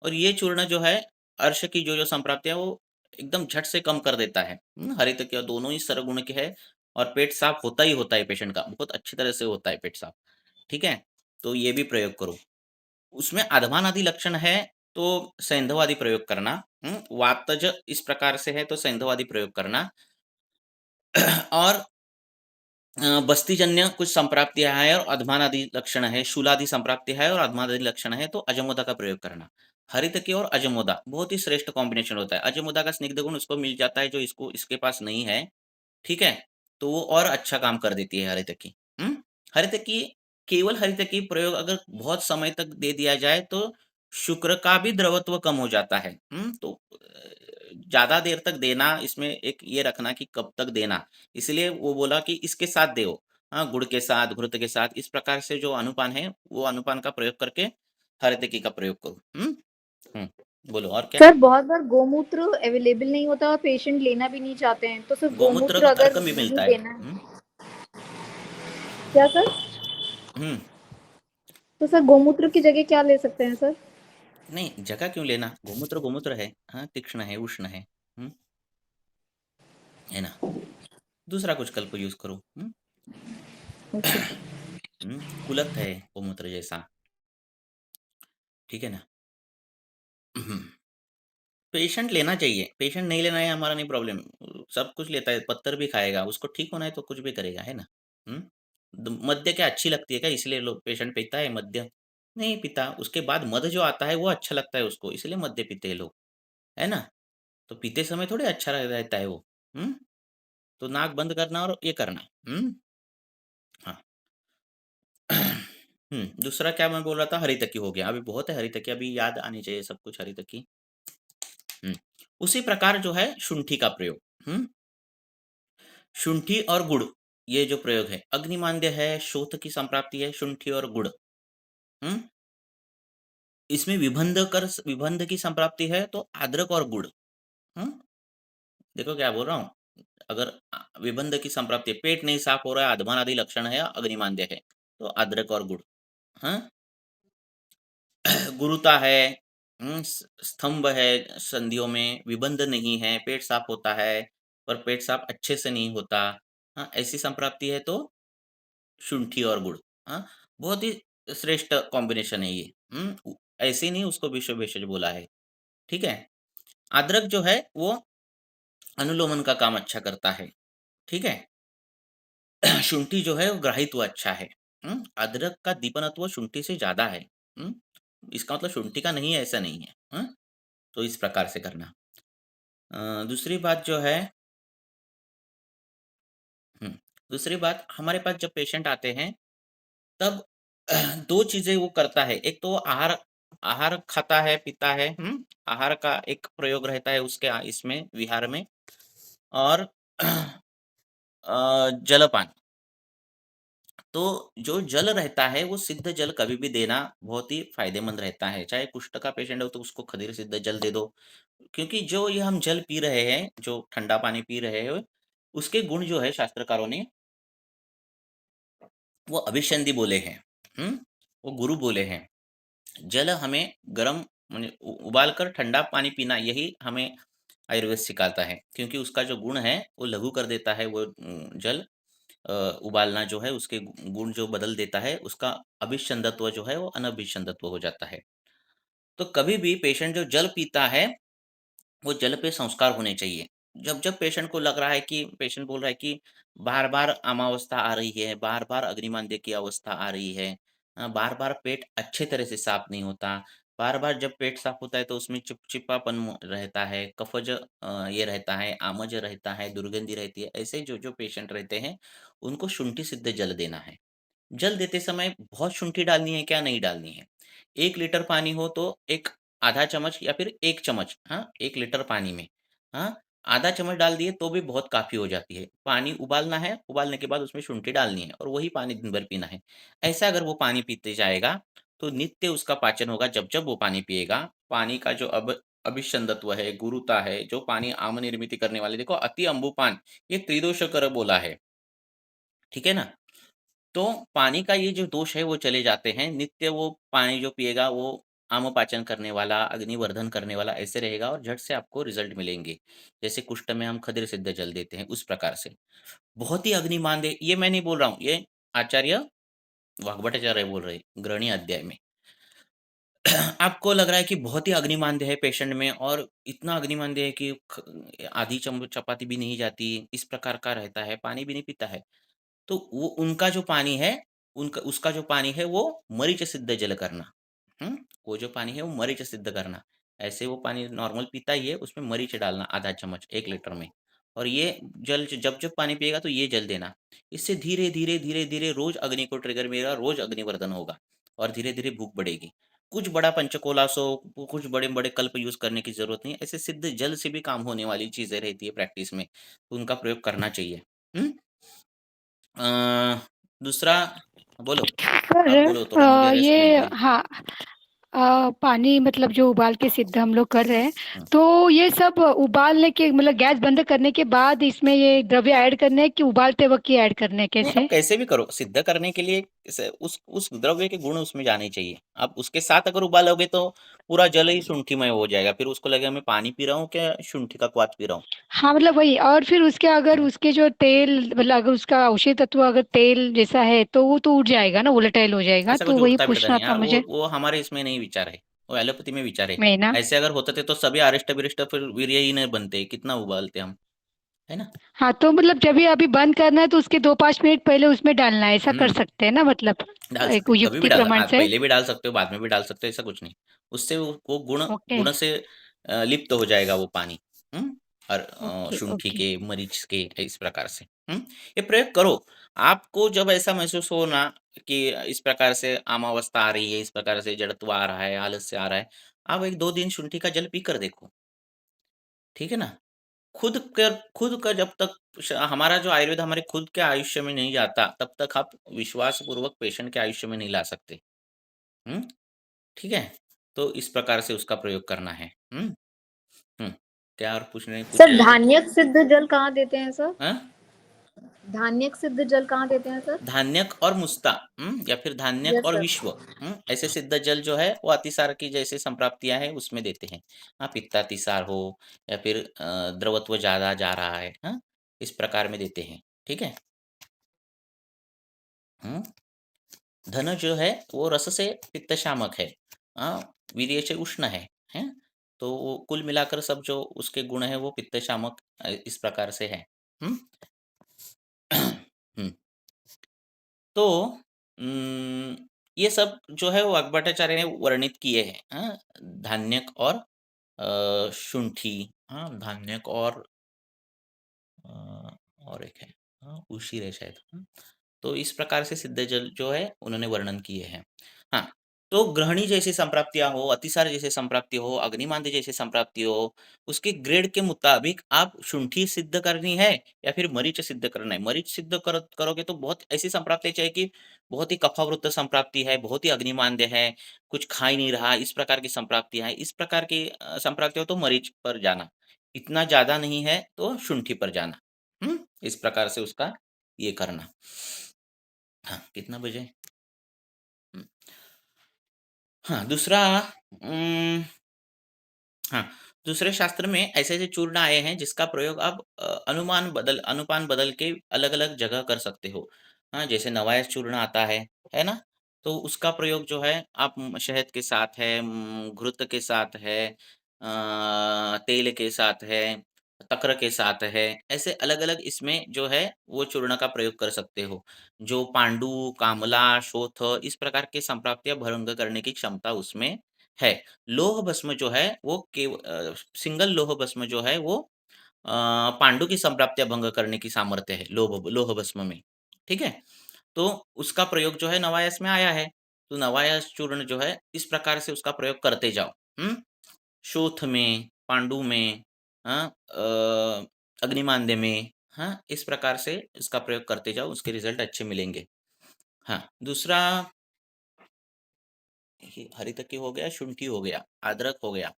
और ये चूर्ण जो है अर्श की जो जो संप्राप्ति है वो एकदम झट से कम कर देता है। हरितकी और दोनों ही सरगुण के है, और पेट साफ होता ही होता है पेशेंट का, बहुत अच्छी तरह से होता है पेट साफ, ठीक है। तो ये भी प्रयोग करो। उसमें अधमान आदि लक्षण है तो सैंधव आदि प्रयोग करना। वातज इस प्रकार से है तो सैंधव आदि प्रयोग करना। और बस्तीजन्य कुछ संप्राप्तियां है और अधमान आदि लक्षण है, शूलादि संप्राप्ति है और अधमान आदि लक्षण है तो अजमोदा का प्रयोग करना। हरितकी और अजमोदा बहुत ही श्रेष्ठ कॉम्बिनेशन होता है। अजमोदा का स्निग्ध गुण उसको मिल जाता है जो इसको इसके पास नहीं है, ठीक है, तो वो और अच्छा काम कर देती है हरितकी। हरितकी, केवल हरितकी प्रयोग अगर बहुत समय तक दे दिया जाए तो शुक्र का भी द्रवत्व कम हो जाता है। तो ज्यादा देर तक देना, इसमें एक ये रखना कि कब तक देना, इसलिए वो बोला कि इसके साथ दो, हाँ, गुड़ के साथ, घृत के साथ, इस प्रकार से जो अनुपान है वो अनुपान का प्रयोग करके हरितकी का प्रयोग करो। बोलो और क्या। सर बहुत बार गोमूत्र अवेलेबल नहीं होता और पेशेंट लेना भी नहीं चाहते हैं, तो सिर्फ गोमूत्र गोमूत्र अगर अर्क भी नहीं मिलता है। देना है। क्या सर? हम्म तो सर गोमूत्र की जगह क्या ले सकते हैं सर? नहीं, जगह क्यों लेना, गोमूत्र गोमूत्र है, हाँ, तीक्ष्ण है, उष्ण है ना। दूसरा कुछ कल्प यूज करो। कुलत है गोमूत्र जैसा, ठीक है ना। पेशेंट लेना चाहिए, पेशेंट नहीं लेना है हमारा नहीं प्रॉब्लम, सब कुछ लेता है, पत्थर भी खाएगा, उसको ठीक होना है तो कुछ भी करेगा, है ना। मद्य क्या अच्छी लगती है क्या, इसलिए लोग पेशेंट पीता है मद्य? नहीं पीता, उसके बाद मद जो आता है वो अच्छा लगता है उसको, इसलिए मद्य पीते हैं लोग, है ना। तो पीते समय थोड़े अच्छा रहता है वो। तो नाक बंद करना और ये करना। हाँ। दूसरा क्या मैं बोल रहा था, हरितकी हो गया, अभी बहुत है हरितकी, अभी याद आनी चाहिए सब कुछ हरितकी। उसी प्रकार जो है शुंठी का प्रयोग, शुंठी और गुड़, ये जो प्रयोग है, अग्निमांद्य है, शोथ की संप्राप्ति है, शुंठी और गुड़। इसमें विबंध की संप्राप्ति है तो अदरक और गुड़। देखो क्या बोल रहा हूँ, अगर विबंध की संप्राप्ति, पेट नहीं साफ हो रहा है, अधमान आदि लक्षण है, अग्निमांद्य है, तो अदरक और गुड़। गुरुता है, स्तंभ है संधियों में, विबंध नहीं है, पेट साफ होता है पर पेट साफ अच्छे से नहीं होता, हाँ, ऐसी संप्राप्ति है तो शुंठी और गुड़। हाँ, बहुत ही श्रेष्ठ कॉम्बिनेशन है ये। ऐसे नहीं उसको विश्व भेषज बोला है, ठीक है। अदरक जो है वो अनुलोमन का काम अच्छा करता है, ठीक है। शुंठी जो है वो ग्राहित्व अच्छा है। अदरक का दीपनत्व शुंठी से ज़्यादा है। इसका मतलब शुंठी का नहीं है ऐसा नहीं है। तो इस प्रकार से करना। दूसरी बात जो है हुँ, दूसरी बात हमारे पास जब पेशेंट आते हैं तब 2 चीज़ें वो करता है। एक तो वो आहार आहार खाता है, पीता है, आहार का एक प्रयोग रहता है उसके इसमें विहार में और जलपान। तो जो जल रहता है वो सिद्ध जल कभी भी देना बहुत ही फ़ायदेमंद रहता है। चाहे कुष्ठ का पेशेंट हो तो उसको खदीर सिद्ध जल दे दो। क्योंकि जो ये हम जल पी रहे हैं, जो ठंडा पानी पी रहे हैं, उसके गुण जो है शास्त्रकारों ने वो अभिसंधि बोले हैं। वो गुरु बोले हैं। जल हमें गरम माने उबाल कर ठंडा पानी पीना यही हमें आयुर्वेद सिखाता है। क्योंकि उसका जो गुण है वो लघु कर देता है वो जल उबालना जो है उसके गुण जो बदल देता है उसका अभिसंधत्व जो है वो अनभिसंधत्व हो जाता है। तो कभी भी पेशेंट जो जल पीता है वो जल पे संस्कार होने चाहिए। जब-जब पेशेंट को लग रहा है कि पेशेंट बोल रहा है कि बार-बार आमावस्था आ रही है, बार-बार अग्निमांद्य की अवस्था आ रही है, बार-बार पेट अच्छे तरह से साफ नहीं होता, बार-बार जब पेट साफ होता है तो उसमें चिपचिपापन रहता है, कफज ये रहता है, आमज रहता है, दुर्गंधी रहती है। ऐसे जो-जो पेशेंट रहते हैं, उनको शुंठी सिद्ध जल देना है। जल देते समय बहुत शुंठी डालनी है क्या? नहीं डालनी है। 1 लीटर पानी हो तो एक आधा चम्मच या फिर 1 चम्मच 1 लीटर पानी में आधा चम्मच डाल दिए तो भी बहुत काफ़ी हो जाती है। पानी उबालना है, उबालने के बाद उसमें शुंठी डालनी है और वही पानी दिन भर पीना है। ऐसा अगर वो पानी पीते जाएगा, तो नित्य उसका पाचन होगा जब-जब वो पानी पिएगा। पानी का जो अभिसंधत्व है, गुरुता है, जो पानी आम्ल निर्मिति करने वाले देखो अति अम्बुपान ये त्रिदोषकर बोला है। ठीक है ना? तो पानी का ये जो दोष है वो चले जाते हैं। नित्य वो पानी जो पिएगा वो आम-पाचन करने वाला, अग्निवर्धन करने वाला ऐसे रहेगा और झट से आपको रिज़ल्ट मिलेंगे। जैसे कुष्ठ में हम खदिर सिद्ध जल देते हैं, उस प्रकार से। बहुत ही अग्निमांद्य ये मैं नहीं बोल रहा हूँ, ये आचार्य वाग्भटाचार्य बोल रहे हैं, गृहणी अध्याय में। आपको लग रहा है कि बहुत ही अग्निमांद्य है पेशेंट में और इतना अग्निमांद्य है कि आधी चपाती भी नहीं जाती, इस प्रकार का रहता है, पानी भी नहीं पीता है। तो वो उनका जो पानी है, उनका उसका जो पानी है वो मरीच सिद्ध जल करना। वो जो पानी है वो मरीच सिद्ध करना। ऐसे वो पानी नॉर्मल पीता ही है, उसमें मरीच डालना आधा चम्मच 1 लीटर में। और ये जल जब-जब पानी पिएगा तो ये जल देना। इससे धीरे-धीरे, धीरे-धीरे रोज़ अग्नि को ट्रिगर मिलेगा, रोज़ अग्निवर्धन होगा और धीरे-धीरे भूख बढ़ेगी। कुछ बड़ा पंचकोला कुछ बड़े-बड़े कल्प यूज़ करने की ज़रूरत नहीं है। ऐसे सिद्ध जल से भी काम होने वाली चीज़ें रहती है प्रैक्टिस में, तो उनका प्रयोग करना चाहिए। हुँ? अ, दूसरा बोलो, आप सर बोलो थोड़ा मुझे रेस्ट मिल ये रही है। हाँ पानी मतलब जो उबाल के सिद्ध हम लोग कर रहे हैं हुँ। तो ये सब उबालने के मतलब गैस बंद करने के बाद इसमें ये द्रव्य ऐड करने हैं कि उबालते वक्त ही ऐड करने हैं नहीं, आप कैसे? कैसे भी करो, सिद्ध करने के लिए उस द्रव्य के गुण उसमें जाने चाहिए। आप उसके साथ अगर उबालोगे तो पूरा जल ही शुंठीमय हो जाएगा, फिर उसको लगेगा मैं पानी पी रहा हूँ क्या शुंठी का क्वाथ पी रहा हूँ। हाँ मतलब वही और फिर उसके अगर हुँ। उसके जो तेल मतलब अगर उसका औषधि तत्व अगर तेल जैसा है तो वो तो उठ जाएगा ना वोलेटाइल हो जाएगा ऐसा तो कुछ वही उठता-बैठता पूछना नहीं है। था मुझे। वो हमारे इसमें नहीं विचार है, वो एलोपैथी में विचार है। मैं ना ऐसे अगर होते थे तो सभी अरिष्ट-विरिष्ट फिर वीर्य ही नहीं बनते, कितना उबालते हम, है ना? हाँ तो मतलब जब ये अभी बंद करना है तो उसके 2-5 मिनट पहले उसमें डालना है ऐसा कर हुँ। सकते हैं ना मतलब डाल एक सकते कभी भी युक्ति प्रमाण से। पहले भी डाल सकते हो, बाद में भी डाल सकते हो, ऐसा कुछ नहीं। उससे वो गुण ओके गुण से लिप्त हो जाएगा वो पानी। और ओके शुंठी ओके के, मरीच के इस प्रकार से। ये प्रयोग करो। आपको जब ऐसा महसूस हो ना कि इस प्रकार से आमावस्था आ रही है, इस प्रकार से जड़त्व आ रहा है, आलस्य आ रहा है, आप 1-2 दिन शुंठी का जल पी कर देखो, ठीक है ना? खुद का जब तक हमारा जो आयुर्वेद हमारे खुद के आयुष्य में नहीं जाता, तब तक आप विश्वास पूर्वक पेशेंट के आयुष्य में नहीं ला सकते। हुँ, ठीक है? तो इस प्रकार से उसका प्रयोग करना है। हुँ। क्या और पूछ सर रहे थे? धान्यक सिद्ध जल कहाँ देते हैं सर? हाँ? धान्यक सिद्ध जल कहाँ देते हैं सर? धान्यक और मुस्ता या फिर धान्यक यस और सर। विश्व ऐसे सिद्ध जल जो है वो अतिसार की जैसे संप्राप्तियाँ हैं उसमें देते हैं। पित्तातिसार हो या फिर द्रवत्व ज़्यादा जा रहा है, इस प्रकार में देते हैं। ठीक है? हुँ। धन जो है वो रस से पित्त शामक है। वीर्य से उष्ण है, हैं? तो वो कुल मिलाकर सब जो उसके गुण हैं वो पित्त शामक इस प्रकार से है। हुँ? हुँ। तो ये सब जो है वो वाग्भटाचार्य ने वर्णित किए हैं। धान्यक और शुंठी, धान्यक और एक है उशीर है शायद। तो इस प्रकार से सिद्ध जल जो है उन्होंने वर्णन किए हैं। हाँ, तो ग्रहणी जैसी संप्राप्तियां हो, अतिसार जैसे संप्राप्ति हो, अग्निमांद्य जैसी संप्राप्ति हो, उसके ग्रेड के मुताबिक आप शुंठी सिद्ध करनी है या फिर मरीच सिद्ध करना है। मरीच सिद्ध करोगे तो बहुत ऐसी संप्राप्ति चाहिए कि बहुत ही कफावृत संप्राप्ति है, बहुत ही अग्निमांद्य है, कुछ खा ही नहीं रहा, इस प्रकार की संप्राप्तियां है। इस प्रकार की संप्राप्ति हो तो मरीच पर जाना, इतना ज्यादा नहीं है तो शुंठी पर जाना। इस प्रकार से उसका ये करना। हाँ, कितना बजे? हम्म, हाँ, दूसरा हाँ, दूसरे शास्त्र में ऐसे-ऐसे चूर्ण आए हैं जिसका प्रयोग आप अनुपान बदल के अलग-अलग जगह कर सकते हो। जैसे नवायस चूर्ण आता है ना? तो उसका प्रयोग जो है आप शहद के साथ है, घृत के साथ है, तेल के साथ है, तक्र के साथ है, ऐसे अलग-अलग इसमें जो है वो चूर्ण का प्रयोग कर सकते हो। जो पांडु, कामला, शोथ इस प्रकार के संप्राप्तियाँ भंग करने की क्षमता उसमें है। लोह भस्म जो है वो सिंगल लोह भस्म जो है वो पांडु की संप्राप्तियां भंग करने की सामर्थ्य है लोह भस्म में। ठीक है, तो उसका प्रयोग जो है नवायस में आया है। तो नवायस चूर्ण जो है इस प्रकार से उसका प्रयोग करते जाओ। शोथ में, पांडु में, हाँ, अग्निमांद्य में, हाँ, इस प्रकार से इसका प्रयोग करते जाओ, उसके रिजल्ट अच्छे मिलेंगे। हाँ, दूसरा हरितकी हो गया, शुंठी हो गया, अदरक हो गया।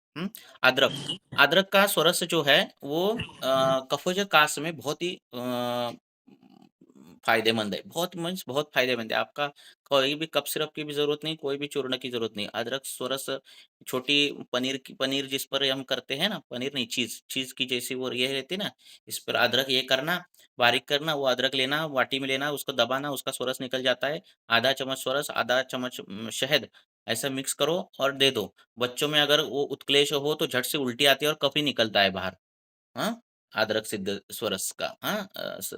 अदरक अदरक का स्वरस जो है वो कफज काश में बहुत ही फायदेमंद है। बहुत मीन्स बहुत फायदेमंद है। आपका कोई भी कफ सिरप की भी जरूरत नहीं, कोई भी चूर्ण की जरूरत नहीं। अदरक स्वरस छोटी पनीर जिस पर हम करते हैं ना, पनीर नहीं, चीज की जैसी वो ये रहती है ना, इस पर अदरक ये करना, बारीक करना, वो अदरक लेना, वाटी में लेना, उसको दबाना, उसका स्वरस निकल जाता है। आधा चम्मच स्वरस, आधा चम्मच शहद, ऐसा मिक्स करो और दे दो। बच्चों में अगर वो उत्क्लेश हो तो झट से उल्टी आती है और कफ ही निकलता है बाहर। हाँ, अदरक सिद्ध स्वरस का,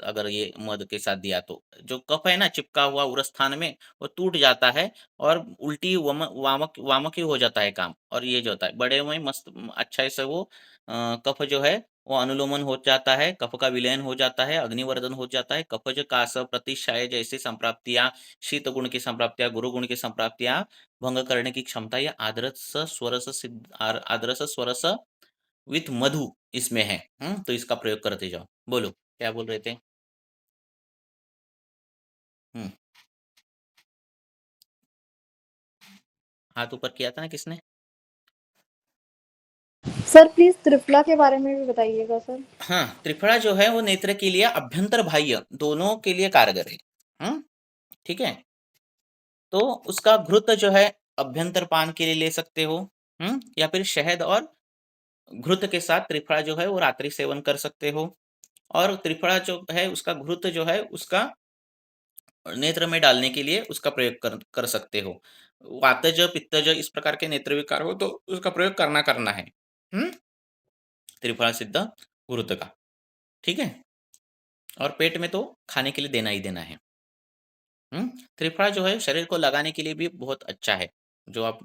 अगर ये मध के साथ दिया तो जो कफ है ना चिपका हुआ उर स्थान में वो टूट जाता है और उल्टी वामक वामक ही हो जाता है काम। और ये जो होता है बड़े में मस्त अच्छा से वो कफ जो है वो अनुलोमन हो जाता है, कफ का विलयन हो जाता है, अग्निवर्धन हो जाता है। कफज कास प्रतिशाय जैसी संप्राप्तियां, शीत गुण की संप्राप्तियां, गुरु गुण की संप्राप्तियां भंग करने की क्षमता या आदरस स्वरस विथ मधु इसमें है। तो इसका प्रयोग करते जाओ। बोलो क्या बोल रहे थे? हम्म हाथ ऊपर किया था ना किसने? सर प्लीज त्रिफला के बारे में भी बताइएगा सर। हाँ, त्रिफला जो है वो नेत्र के लिए अभ्यंतर बाह्य दोनों के लिए कारगर है। ठीक है, तो उसका घृत जो है अभ्यंतर पान के लिए ले सकते हो। या फिर शहद और घृत के साथ त्रिफला जो है वो रात्रि सेवन कर सकते हो। और त्रिफला जो है उसका घृत जो है उसका नेत्र में डालने के लिए उसका प्रयोग कर सकते हो। वातज पित्तज इस प्रकार के नेत्र विकार हो तो उसका प्रयोग करना है। त्रिफला सिद्ध घृत का। ठीक है, और पेट में तो खाने के लिए देना ही देना है। त्रिफला जो है शरीर को लगाने के लिए भी बहुत अच्छा है। जो आप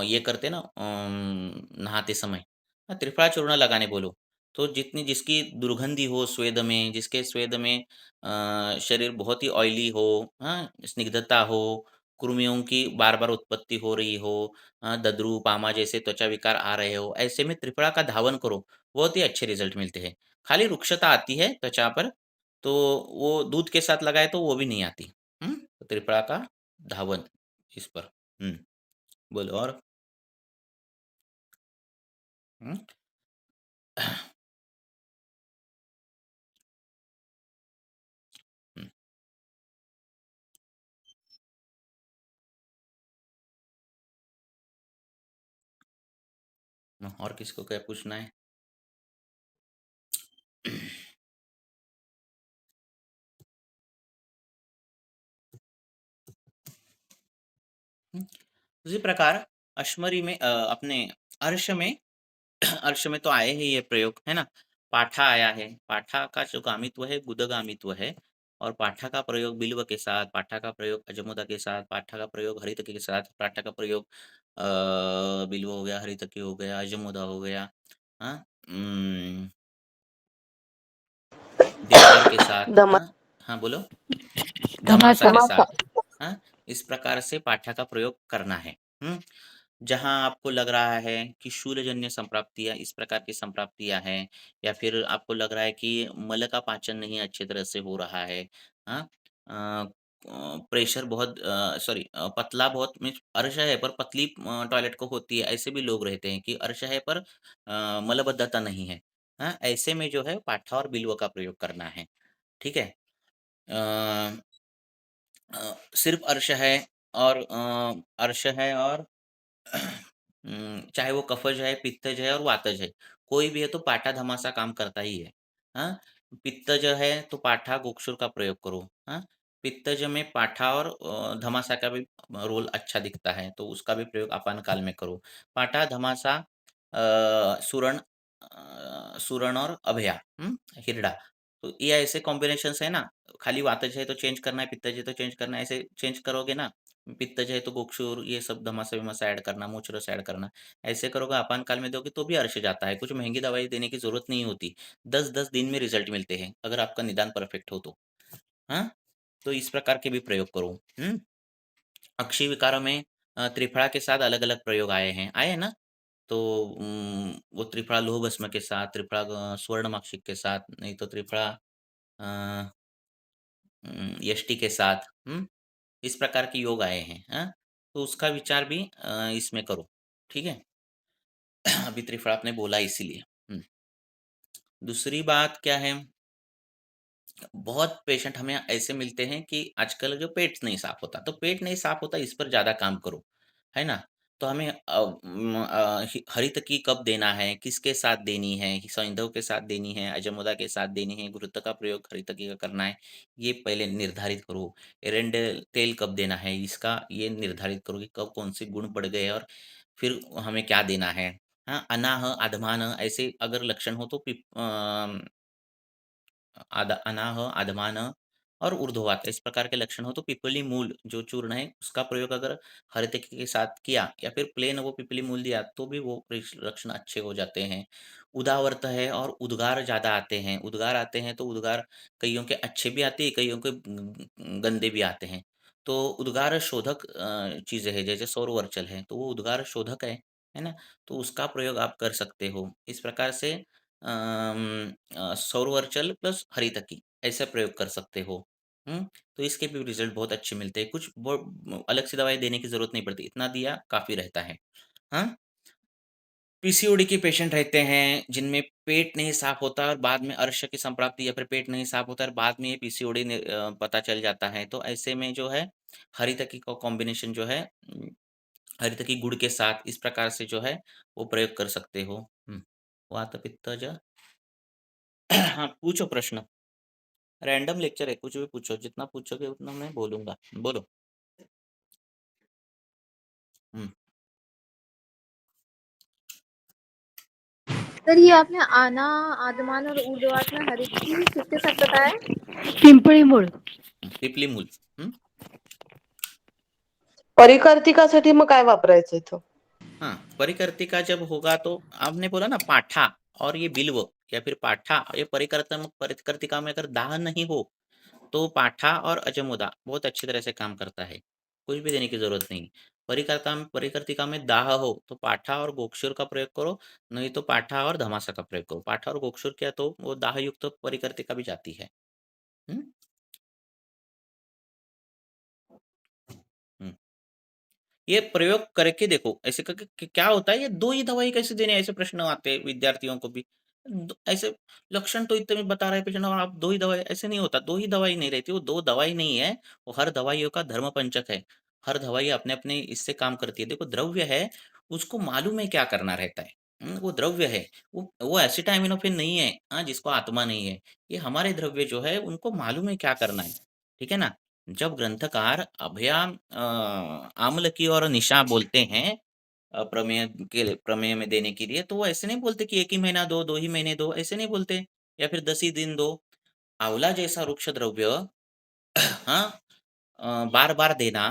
ये करते ना नहाते समय, त्रिफला चूर्ण लगाने बोलो तो जितनी जिसकी दुर्गंधी हो स्वेद में, जिसके स्वेद में शरीर बहुत ही ऑयली हो, स्निग्धता हो, कृमियों की बार बार उत्पत्ति हो रही हो, दद्रू पामा जैसे त्वचा विकार आ रहे हो, ऐसे में त्रिफला का धावन करो, बहुत ही अच्छे रिजल्ट मिलते हैं। खाली रुक्षता आती है त्वचा पर, तो वो दूध के साथ लगाए तो वो भी नहीं आती। तो त्रिफला का धावन इस पर। बोलो और। हम्म, हम्म, और किसको क्या पूछना है? उसी प्रकार अश्मरी में अपने अर्श में अर्श में तो आए हैं ये प्रयोग है ना। पाठा आया है, पाठा का जो गामित्व है गुदगामित्व है। और पाठा का प्रयोग बिल्व के साथ, पाठा का प्रयोग अजमुदा के साथ, पाठा का प्रयोग हरितकी के साथ, पाठा का प्रयोग बिल्व हो गया, हरितकी हो गया, अजमुदा हो गया, हाँ, देवदार के साथ, धमा हाँ, हाँ बोलो, धमासा धमासा के धमासा साथ, हाँ, इस प्रकार से पाठा का प्रयोग करना है। जहाँ आपको लग रहा है कि शूलजन्य संप्राप्तियाँ इस प्रकार की संप्राप्तियाँ हैं, या फिर आपको लग रहा है कि मल का पाचन नहीं अच्छी तरह से हो रहा है, हाँ, प्रेशर बहुत पतला बहुत मीन्स अर्श है पर पतली टॉयलेट को होती है, ऐसे भी लोग रहते हैं कि अर्श है पर मलबद्धता नहीं है, हाँ, ऐसे में जो है पाठा और बिल्व का प्रयोग करना है, ठीक है। सिर्फ अर्श है और चाहे वो कफज है, पित्तज है और वातज है, कोई भी है तो पाठा धमासा काम करता ही है। हाँ, पित्तज है तो पाठा गोक्षुर का प्रयोग करो। हाँ, पित्तज में पाठा और धमासा का भी रोल अच्छा दिखता है, तो उसका भी प्रयोग आपान काल में करो। पाठा धमासा सुरण और अभया, हिरडा, तो ये ऐसे कॉम्बिनेशंस है ना। खाली वातज है तो चेंज करना है, पित्तज है तो चेंज करना है, ऐसे चेंज करोगे ना। पित्तज है तो गोक्षुर ये सब धमासा विमासा ऐड करना, मूत्र रस ऐड करना, ऐसे करोगे आपान काल में दोगे तो भी अर्श जाता है। कुछ महंगी दवाई देने की जरूरत नहीं होती, 10-10 दिन में रिजल्ट मिलते हैं अगर आपका निदान परफेक्ट हो तो। हाँ, तो इस प्रकार के भी प्रयोग करो। अक्षय विकारों में त्रिफला के साथ अलग अलग प्रयोग आए हैं ना। तो वो त्रिफला लोह भस्म के साथ, त्रिफला स्वर्ण माक्षिक के साथ, नहीं तो त्रिफला यष्टि के साथ, इस प्रकार के योग आए हैं, हाँ, तो उसका विचार भी इसमें करो, ठीक है। अभी त्रिफला आपने बोला इसीलिए। दूसरी बात क्या है, बहुत पेशेंट हमें ऐसे मिलते हैं कि आजकल जो पेट नहीं साफ होता, तो पेट नहीं साफ होता इस पर ज़्यादा काम करो, है ना। तो हमें हरितकी कब देना है, किसके साथ देनी है, सैंधव के साथ देनी है, अजमुदा के साथ देनी है, गुरुत्व का प्रयोग हरितकी का करना है, ये पहले निर्धारित करो। एरेंडेल तेल कब देना है इसका ये निर्धारित करो कि कब कौन से गुण बढ़ गए और फिर हमें क्या देना है। हाँ, अनाह आधमान ऐसे अगर लक्षण हो तो अनाह, आधमान और ऊर्ध्ववात इस प्रकार के लक्षण हो तो पिपली मूल जो चूर्ण है उसका प्रयोग अगर हरितकी के साथ किया या फिर प्लेन वो पिपली मूल दिया तो भी वो लक्षण अच्छे हो जाते हैं। उदावर्त है और उद्गार ज़्यादा आते हैं, उद्गार आते हैं तो उद्गार कईयों के अच्छे भी आते हैं, कईयों के गंदे भी आते हैं। तो उद्गार शोधक चीज़ें है, जैसे सौरवर्चल है तो वो उद्गार शोधक है ना, तो उसका प्रयोग आप कर सकते हो। इस प्रकार से सौरवर्चल प्लस हरितकी ऐसा प्रयोग कर सकते हो। तो इसके भी रिजल्ट बहुत अच्छे मिलते हैं, कुछ अलग से दवाई देने की जरूरत नहीं पड़ती, इतना दिया काफी रहता है। हाँ, पीसीओडी के पेशेंट रहते हैं जिनमें पेट नहीं साफ होता और बाद में अर्श की संप्राप्ति या फिर पेट नहीं साफ होता और बाद में ये पीसीओडी पता चल जाता है, तो ऐसे में जो है हरितकी का कॉम्बिनेशन जो है हरितकी गुड़ के साथ इस प्रकार से जो है वो प्रयोग कर सकते हो। वात पित्तज। हाँ, पूछो प्रश्न, रैंडम लेक्चर है, कुछ भी पूछो, जितना पूछोगे उतना मैं बोलूंगा, बोलो। सर ये आपने आना आदमान और ऊर्ध्ववात में हरितकी किसके साथ बताया? पिंपळी मूळ. पिपली मूल। परिकर्तिकासाठी मग काय वापरायचं इथं? हाँ, परिकर्तिका जब होगा तो आपने बोला ना पाठा और ये बिल्व या फिर पाठा, ये परिकर्तिका में अगर दाह नहीं हो तो पाठा और अजमुदा बहुत अच्छी तरह से काम करता है, कुछ भी देने की जरूरत नहीं। परिकर्तिका में दाह हो तो पाठा और गोक्षुर का प्रयोग करो, नहीं तो पाठा और धमासा का प्रयोग करो। पाठा और गोक्षुर क्या तो वो दाह युक्त तो परिकर्तिका भी जाती है। हम्म हम्म। ये प्रयोग करके देखो, ऐसे करके क्या होता है, ये दो ही दवाई कैसे देने, ऐसे प्रश्न आते हैं विद्यार्थियों को भी। ऐसे लक्षण तो इतने में बता रहे पेशेंट और आप दो ही दवाई, ऐसे नहीं होता, दो ही दवाई नहीं रहती, वो दो दवाई नहीं है, वो हर दवाइयों का धर्म पंचक है। हर दवाई अपने अपने इससे काम करती है। देखो द्रव्य है, उसको मालूम है क्या करना रहता है। वो द्रव्य है, वो एसिटामिनोफेन नहीं है, हाँ, जिसको आत्मा नहीं है। ये हमारे द्रव्य जो है उनको मालूम है क्या करना है, ठीक है ना। जब ग्रंथकार अभयाम आम्ल की और निशा बोलते हैं प्रमेय में देने के लिए, तो वो ऐसे नहीं बोलते कि 1 ही महीना दो, 2 ही महीने दो, ऐसे नहीं बोलते, या फिर 10 ही दिन दो। आंवला जैसा वृक्ष द्रव्य हाँ, बार बार देना,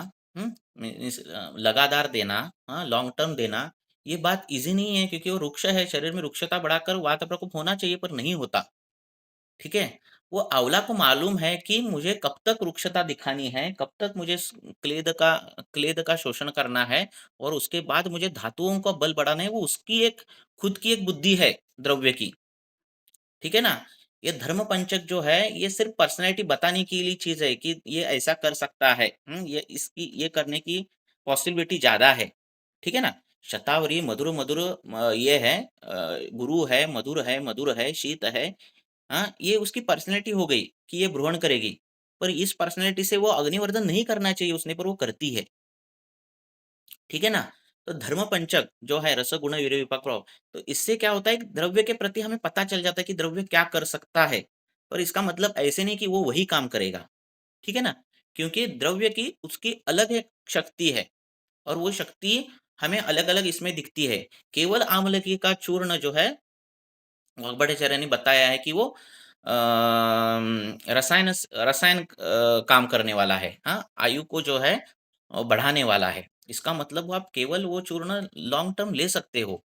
लगातार देना, हाँ, लॉन्ग टर्म देना, ये बात इजी नहीं है, क्योंकि वो रुक्ष है, शरीर में रुक्षता बढ़ाकर वात प्रकोप होना चाहिए पर नहीं होता। ठीक है, वो आंवला को मालूम है कि मुझे कब तक रुक्षता दिखानी है, कब तक मुझे क्लेद का शोषण करना है, और उसके बाद मुझे धातुओं का बल बढ़ाना है। वो उसकी एक खुद की एक बुद्धि है द्रव्य की। ठीक है ना, ये धर्म पंचक जो है ये सिर्फ पर्सनैलिटी बताने के लिए चीज है कि ये ऐसा कर सकता है, ये इसकी ये करने की पॉसिबिलिटी ज्यादा है। ठीक है ना, शतावरी मधुर मधुर ये है, गुरु है, मधुर है, शीत है, हाँ, ये उसकी पर्सनैलिटी हो गई कि ये भ्रमण करेगी, पर इस पर्सनैलिटी से वो अग्निवर्धन नहीं करना चाहिए उसने, पर वो करती है। ठीक है ना, तो धर्म पंचक जो है रस गुण वीर्य विपाक प्रभाव, तो इससे क्या होता है, द्रव्य के प्रति हमें पता चल जाता है कि द्रव्य क्या कर सकता है, पर इसका मतलब ऐसे नहीं कि वो वही काम करेगा। ठीक है ना, क्योंकि द्रव्य की उसकी अलग एक शक्ति है, और वो शक्ति हमें अलग अलग इसमें दिखती है। केवल आम्लकी का चूर्ण जो है, भट्टाचार्य ने बताया है कि वो रसायन रसायन काम करने वाला है, हाँ, आयु को जो है बढ़ाने वाला है। इसका मतलब वो आप केवल वो चूर्ण लॉन्ग टर्म ले सकते हो।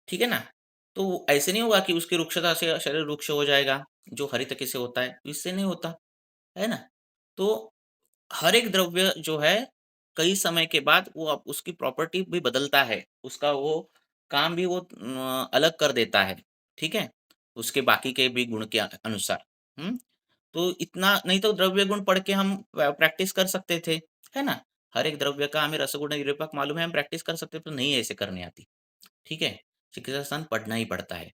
ठीक है ना, तो ऐसे नहीं होगा कि उसकी रुक्षता से शरीर रुक्ष हो जाएगा, जो हरितकी से होता है, इससे नहीं होता है ना। तो हर एक द्रव्य जो है कई समय के बाद वो उसकी प्रॉपर्टी भी बदलता है, उसका वो काम भी वो अलग कर देता है। ठीक है, उसके बाकी के भी गुण के अनुसार। तो इतना नहीं तो द्रव्य गुण पढ़ के हम प्रैक्टिस कर सकते थे, है ना। हर एक द्रव्य का हमें रसगुण निरूपक मालूम है, हम प्रैक्टिस कर सकते, तो नहीं ऐसे करने आती। ठीक है, चिकित्सा स्थान पढ़ना ही पड़ता है।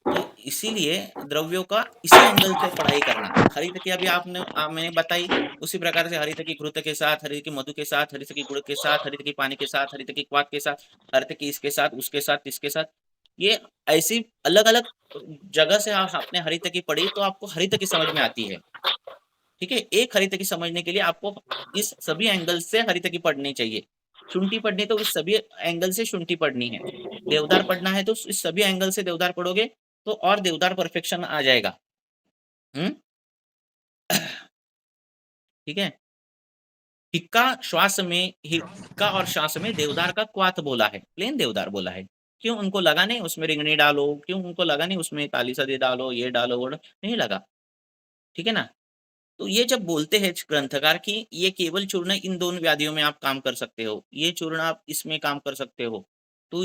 तो इसीलिए द्रव्यों का इसी एंगल से पढ़ाई करना। हरित की अभी मैंने बताई, उसी प्रकार से हरित की घृत के साथ, हरित की मधु के साथ, हरित की गुड़ के साथ, हरित की पानी के साथ, हरित की क्वाथ के साथ, हरित की इसके साथ, उसके साथ, इसके साथ, ये ऐसी अलग अलग जगह से आपने हरित की पढ़ी तो आपको हरित की समझ में आती है। ठीक है, एक हरित की समझने के लिए आपको इस सभी एंगल से हरित की पढ़नी चाहिए। शुंठी पढ़नी तो इस सभी एंगल से शुंठी पढ़नी है। देवदार पढ़ना है तो इस सभी एंगल से देवदार पढ़ोगे तो और देवदार परफेक्शन आ जाएगा। ठीक है, हिक्का और श्वास में देवदार का क्वाथ बोला है, प्लेन देवदार बोला है। क्यों उनको लगा नहीं उसमें रिंगनी डालो, क्यों उनको लगा नहीं उसमें काली सदी डालो, ये डालो, वो नहीं लगा। ठीक है ना, तो ये जब बोलते हैं ग्रंथकार कि ये केवल चूर्ण इन दोनों व्याधियों में आप काम कर सकते हो, ये चूर्ण आप इसमें काम कर सकते हो, तो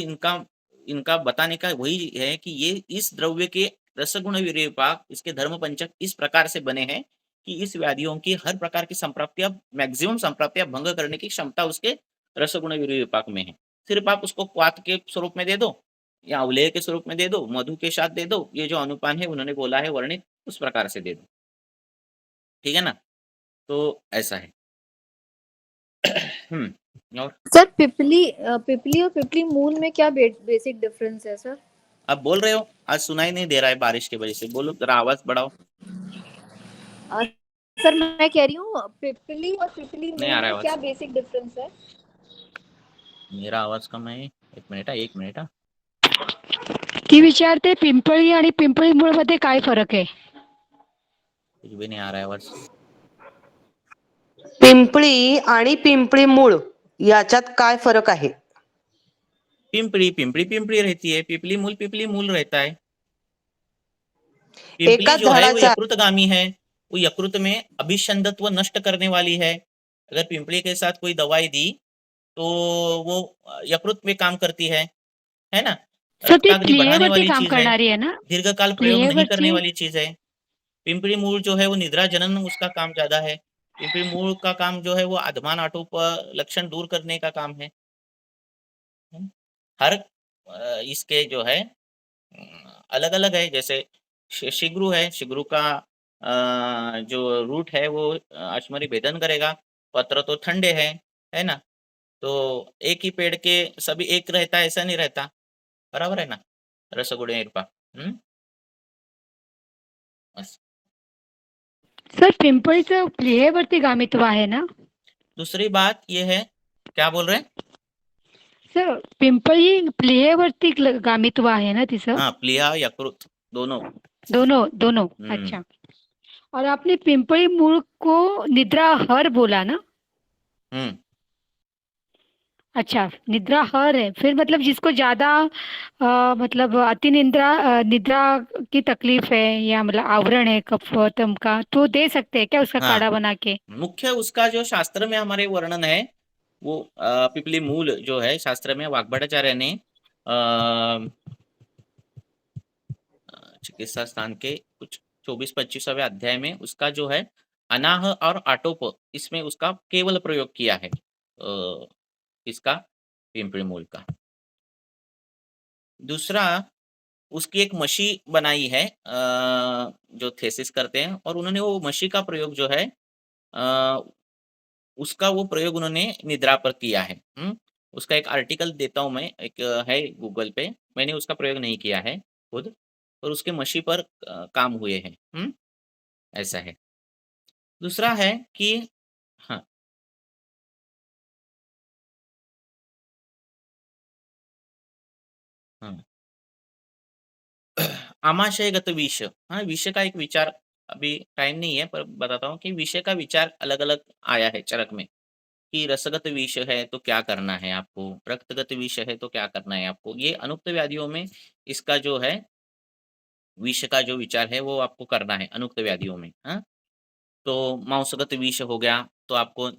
इनका बताने का वही है कि ये इस द्रव्य के रसगुण वीर्य विपाक, इसके धर्म पंचक इस प्रकार से बने हैं कि इस व्याधियों की हर प्रकार की संप्राप्तियां, मैक्सिमम संप्राप्तियां भंग करने की क्षमता उसके रसगुण वीर्य विपाक में है। सिर्फ आप उसको क्वाथ के स्वरूप में दे दो या अवलेह के स्वरूप में दे दो, मधु के साथ दे दो, ये जो अनुपान है उन्होंने बोला है वर्णित, उस प्रकार से दे दो। ठीक है ना, तो ऐसा है। और सर पिपली और पिपली मूल में क्या बेसिक डिफरेंस है सर? आप बोल रहे हो, आज सुनाई नहीं दे रहा है बारिश की वजह से, बोलो जरा आवाज बढ़ाओ। सर मैं कह रही हूँ पिपली और पिपली मूल में क्या बेसिक डिफरेंस है? मेरा आवाज कम है, एक मिनिट। ती विचारते पिंपळी आणि पिंपळी मूळ मध्ये काय फरक आहे? कुछ भी नहीं आ रहा है आवाज। पिंपळी आणि पिंपळी मूळ याच्यात काय फरक आहे? पिंपड़ी रहती है, पिपली मूल रहता है। एका पिंपली जो है वो झाडाचा यकृतगामी है, वो यकृत में अभिषंदत्व नष्ट करने वाली है। अगर पिंपली के साथ कोई दवाई दी तो वो यकृत में काम करती है ना। सर ती रक्ताग्नि बढ़ाने क्लियेवरती वाली काम चीज है, करणारी आहे ना? दीर्घकाल प्रयोग नहीं करने क्लियेवरती वाली चीज है। पिंपली मूल जो है वो निद्रा जनन, उसका काम ज्यादा है। पिंपली मूल का काम जो है वो आधमान आटोप लक्षण दूर करने का काम है। हर इसके जो है अलग अलग है। जैसे शिग्रु है, शिग्रु का जो रूट है वो अश्मरी भेदन करेगा, पत्र तो ठंडे है ना। तो एक ही पेड़ के सभी एक रहता है ऐसा नहीं रहता, बराबर है ना। रसगुड़े इरपा सर पिंपळीचं क्लियेवरती गामित्व आहे ना? दूसरी बात ये है, क्या बोल रहे हैं सर पिंपळी प्लेयेवरती गामित्व आहे ना तिचं? हाँ, प्लिहा यकृत दोनों। दोनों अच्छा। और आपने पिंपली मूल को निद्राहर बोला ना? हम्म अच्छा, निद्राहर है फिर, मतलब जिसको ज्यादा मतलब अति निद्रा निद्रा की तकलीफ है, या मतलब आवरण है कफवातम का, तो दे सकते हैं क्या उसका हाँ, काढ़ा बना के? मुख्य उसका जो शास्त्र में हमारे वर्णन है वो पिपली मूल जो है शास्त्र में वाग्भटाचार्य ने चिकित्सा स्थान के कुछ 24-25वें अध्याय में उसका जो है अनाह और आटोप इसमें उसका केवल प्रयोग किया है, इसका पिंपली मूल का। दूसरा, उसकी एक मशी बनाई है जो थेसिस करते हैं, और उन्होंने वो मशी का प्रयोग जो है अ, उसका वो प्रयोग उन्होंने निद्रा पर किया है। उसका एक आर्टिकल देता हूँ मैं, एक है गूगल पे, मैंने उसका प्रयोग नहीं किया है खुद, और उसके मशी पर काम हुए हैं। ऐसा है। दूसरा है कि हाँ, हाँ, आमाशयगत विष, हाँ, विषय का एक विचार, अभी टाइम नहीं है पर बताता हूँ कि विषय का विचार अलग-अलग आया है चरक में, कि रसगत विष है तो क्या करना है आपको, रक्तगत विष है तो क्या करना है आपको। ये अनुक्त व्याधियों में इसका जो है विष का जो विचार है वो आपको करना है अनुक्त व्याधियों में, हाँ? तो मांसगत विष हो गया तो आपको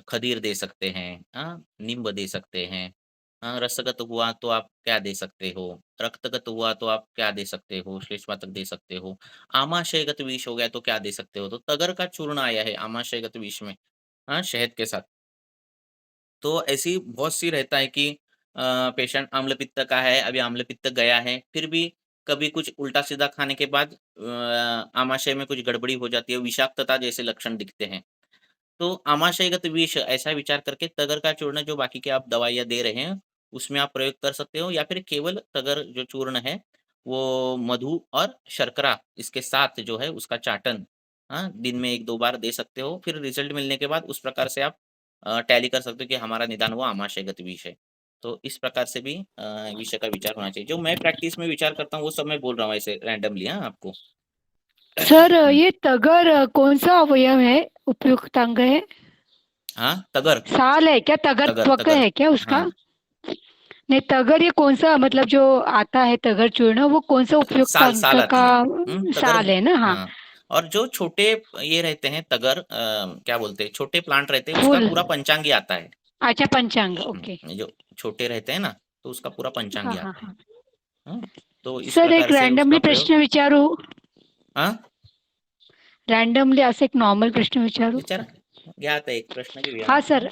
खदीर दे सकते हैं, हाँ? नींब दे सकते हैं। रसगत हुआ तो आप क्या दे सकते हो? रक्तगत हुआ तो आप क्या दे सकते हो? श्लेष्मातक दे सकते हो। आमाशयगत विष हो गया तो क्या दे सकते हो? तो तगर का चूर्ण आया है आमाशयगत विष में, हाँ? शहद के साथ। तो ऐसी बहुत सी रहता है कि पेशेंट आम्ल पित्त का है, अभी आम्ल पित्त गया है, फिर भी कभी कुछ उल्टा-सीधा खाने के बाद आमाशय में कुछ गड़बड़ी हो जाती है, विषाक्तता जैसे लक्षण दिखते हैं। तो आमाशयगत विष ऐसा विचार करके तगर का चूर्ण जो बाकी के आप दवाइयाँ दे रहे हैं, उसमें आप प्रयोग कर सकते हो, या फिर केवल तगर जो चूर्ण है, वो मधु और शर्करा इसके साथ जो है उसका चाटन, हाँ, दिन में 1-2 बार दे सकते हो। फिर रिज़ल्ट मिलने के बाद उस प्रकार से आप टैली कर सकते हो कि हमारा निदान वो आमाशयगत विष है। तो इस प्रकार से भी विषय का विचार होना चाहिए। जो मैं प्रैक्टिस में विचार करता हूँ, वो सब मैं बोल रहा हूँ ऐसे रैंडमली, हाँ, आपको। सर हुँ। ये तगर कौन सा अवयव है, उपयुक्त अंग है? हाँ, तगर, साल है क्या? तगर तगर, त्वक तगर। है क्या उसका? हाँ, नहीं, तगर ये कौन सा, मतलब जो आता है तगर चूर्ण, वो कौन सा उपयुक्त साल अंग साल का? आती है। तगर, साल है ना? हाँ। हाँ, और जो छोटे ये रहते हैं तगर, क्या बोलते हैं, छोटे प्लांट रहते हैं, उसका फूल। पूरा पंचांगी आता है। अच्छा, पंचांग, ओके। ये जो छोटे रहते हैं ना, तो उसका पूरा हाँ पंचांगी हाँ आता है। हाँ। तो इस सर एक प्रकार से उसका रॅन्डमली प्रयोग, प्रश्न विचारू? हाँ, रॅन्डमली असं एक नॉर्मल प्रश्न विचारू? विचारा. घ्या आता एक प्रश्न घेऊया. हा सर.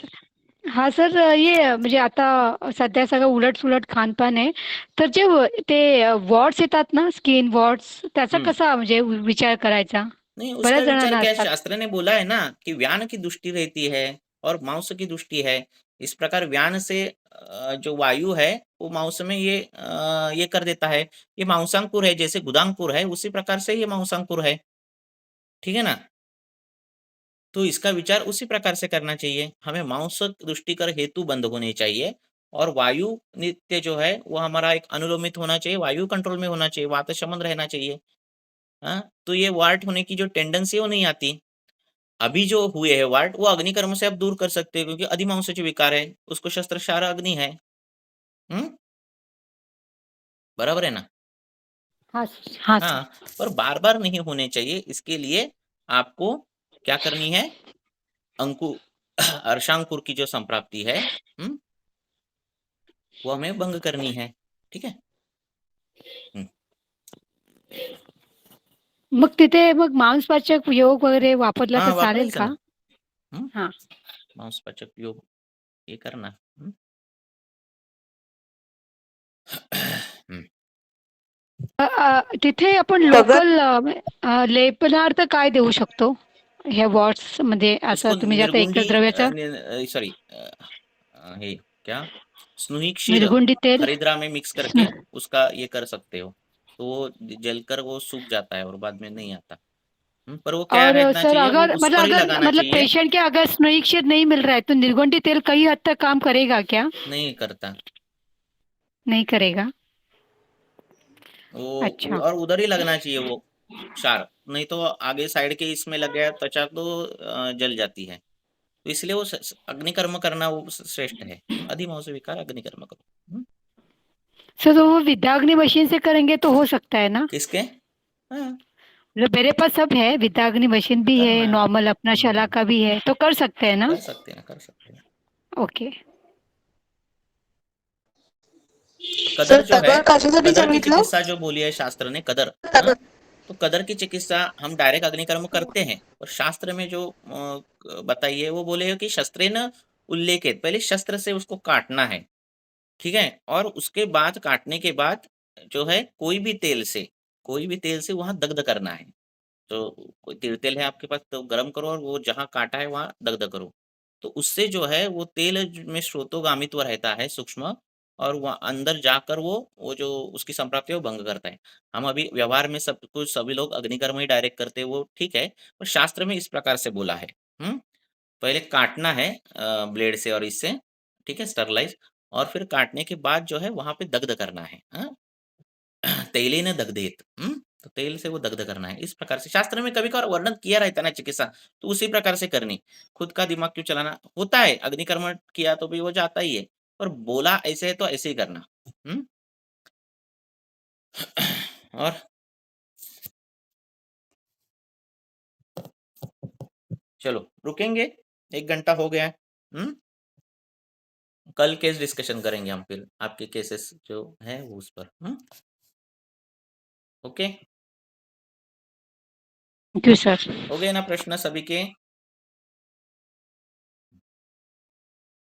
हा सर, ये म्हणजे आता सध्या सगळं उलट-सुलट खानपान आहे. तर जे ते वॉट्स येतात ना, स्किन वॉट्स, त्याचा हम्म. कसा म्हणजे विचार करायचा? नहीं, उसका बऱ्याच विचार जणांना क्या है, असतात. शास्त्र ने बोला है ना कि व्यान की दृष्टि रहती है और मांस की दृष्टि है। इस प्रकार व्यान से जो वायु है वो मांस में ये कर देता है। ये मांसांकुर है, जैसे गुदांकुर है उसी प्रकार से ये मांसांकुर है, ठीक है ना। तो इसका विचार उसी प्रकार से करना चाहिए। हमें मांस दृष्टिकर हेतु बंद होने चाहिए, और वायु नित्य जो है वो हमारा एक अनुलोमित होना चाहिए, वायु कंट्रोल में होना चाहिए, वात शमन रहना चाहिए। हाँ, तो ये वार्ट होने की जो टेंडेंसी है वो नहीं आती। अभी जो हुए हैं वार्ट वो अग्नि कर्म से आप दूर कर सकते हो, क्योंकि अधिमांसाचे विकार है, उसको शस्त्रशार अग्नि है। बराबर है ना। हाँ हाँ सर. हाँ, पर बार बार नहीं होने चाहिए। इसके लिए आपको क्या करनी है, अंकु अर्शांकुर की जो संप्राप्ति है, वो हमें भंग करनी है, ठीक है। मग तिथे मग मांसपाचक योग वगैरे वापरला तर हाँ, चालेल वापरायचं का? ना. हाँ. मांसपाचक योग हे करना. तिथे आपण तगर लोकल लेपनार्थ काय देऊ शकतो ह्या वॉट्स मध्ये, उसको असं तुम्ही जे आता निर्गुंडी एकद्रव्याचा सॉरी, हे क्या, स्नुही क्षीर निर्गुंडी तेल? हरिद्रा में मिक्स करके उसका ये कर सकते हो, तो वो जलकर वो सूख जाता है और बाद में नहीं आता। पर वो क्या और रहना सर चाहिए, वो अगर उस मतलब पर ही अगर लगाना मतलब चाहिए। पेशेंट के अगर स्नोइक्षित नहीं मिल रहा है तो निर्गुंडी तेल कई हद तक काम करेगा क्या? नहीं करता नहीं करेगा? वो, अच्छा. और उधर ही लगना चाहिए वो क्षार। नहीं तो आगे साइड के इसमें लग गया त्वचा तो जल जाती है। तो इसलिए वो अग्निकर्म करना वो श्रेष्ठ है। अधिमांस विकार अग्निकर्म करो। सर तो वो विदाग्नि मशीन से करेंगे तो हो सकता है ना? किसके? हाँ, मतलब मेरे पास सब है, विदाग्नि मशीन भी है, करना। नॉर्मल अपना शला का भी है, तो कर सकते हैं ना? कर सकते हैं, कर सकते हैं। ओके. कदर सर जो है, तगर कशासाठी कदर की सांगितलं? चिकित्सा जो बोली है शास्त्र ने, कदर, हाँ? तो कदर की चिकित्सा हम डायरेक्ट अग्निकर्म करते हैं, और शास्त्र में जो बताई है वो बोले कि शस्त्रेण उल्लेखित, पहले शस्त्र से उसको काटना है, ठीक है, और उसके बाद काटने के बाद जो है कोई भी तेल से वहां दग्ध करना है। तो कोई तेल है आपके पास तो गर्म करो और वो जहां काटा है वहां दग्ध करो। तो उससे जो है वो तेल में स्रोतोगामित्व रहता है सूक्ष्म, और वह अंदर जाकर वो जो उसकी संप्राप्ति है वो भंग करता है। हम अभी व्यवहार में सब कुछ सभी लोग अग्निकर्म ही डायरेक्ट करते हैं, वो ठीक है, पर शास्त्र में इस प्रकार से बोला है। पहले काटना है ब्लेड से और इससे, ठीक है, स्टरलाइज, और फिर काटने के बाद जो है वहां पे दग्ध करना है। तेलेन दग्धेत, तो तेल से वो दग्ध करना है। इस प्रकार से शास्त्र में कभी कभार वर्णन किया रहता है ना चिकित्सा, तो उसी प्रकार से करनी। खुद का दिमाग क्यों चलाना होता है, अग्निकर्म किया तो भी वो जाता ही है, पर बोला ऐसे है तो ऐसे ही करना। और चलो रुकेंगे, 1 घंटा हो गया है। कल केस डिस्कशन करेंगे हम, फिर आपके केसेस जो है वो उस पर। Okay, thank you sir. हो गए ना प्रश्न सभी के?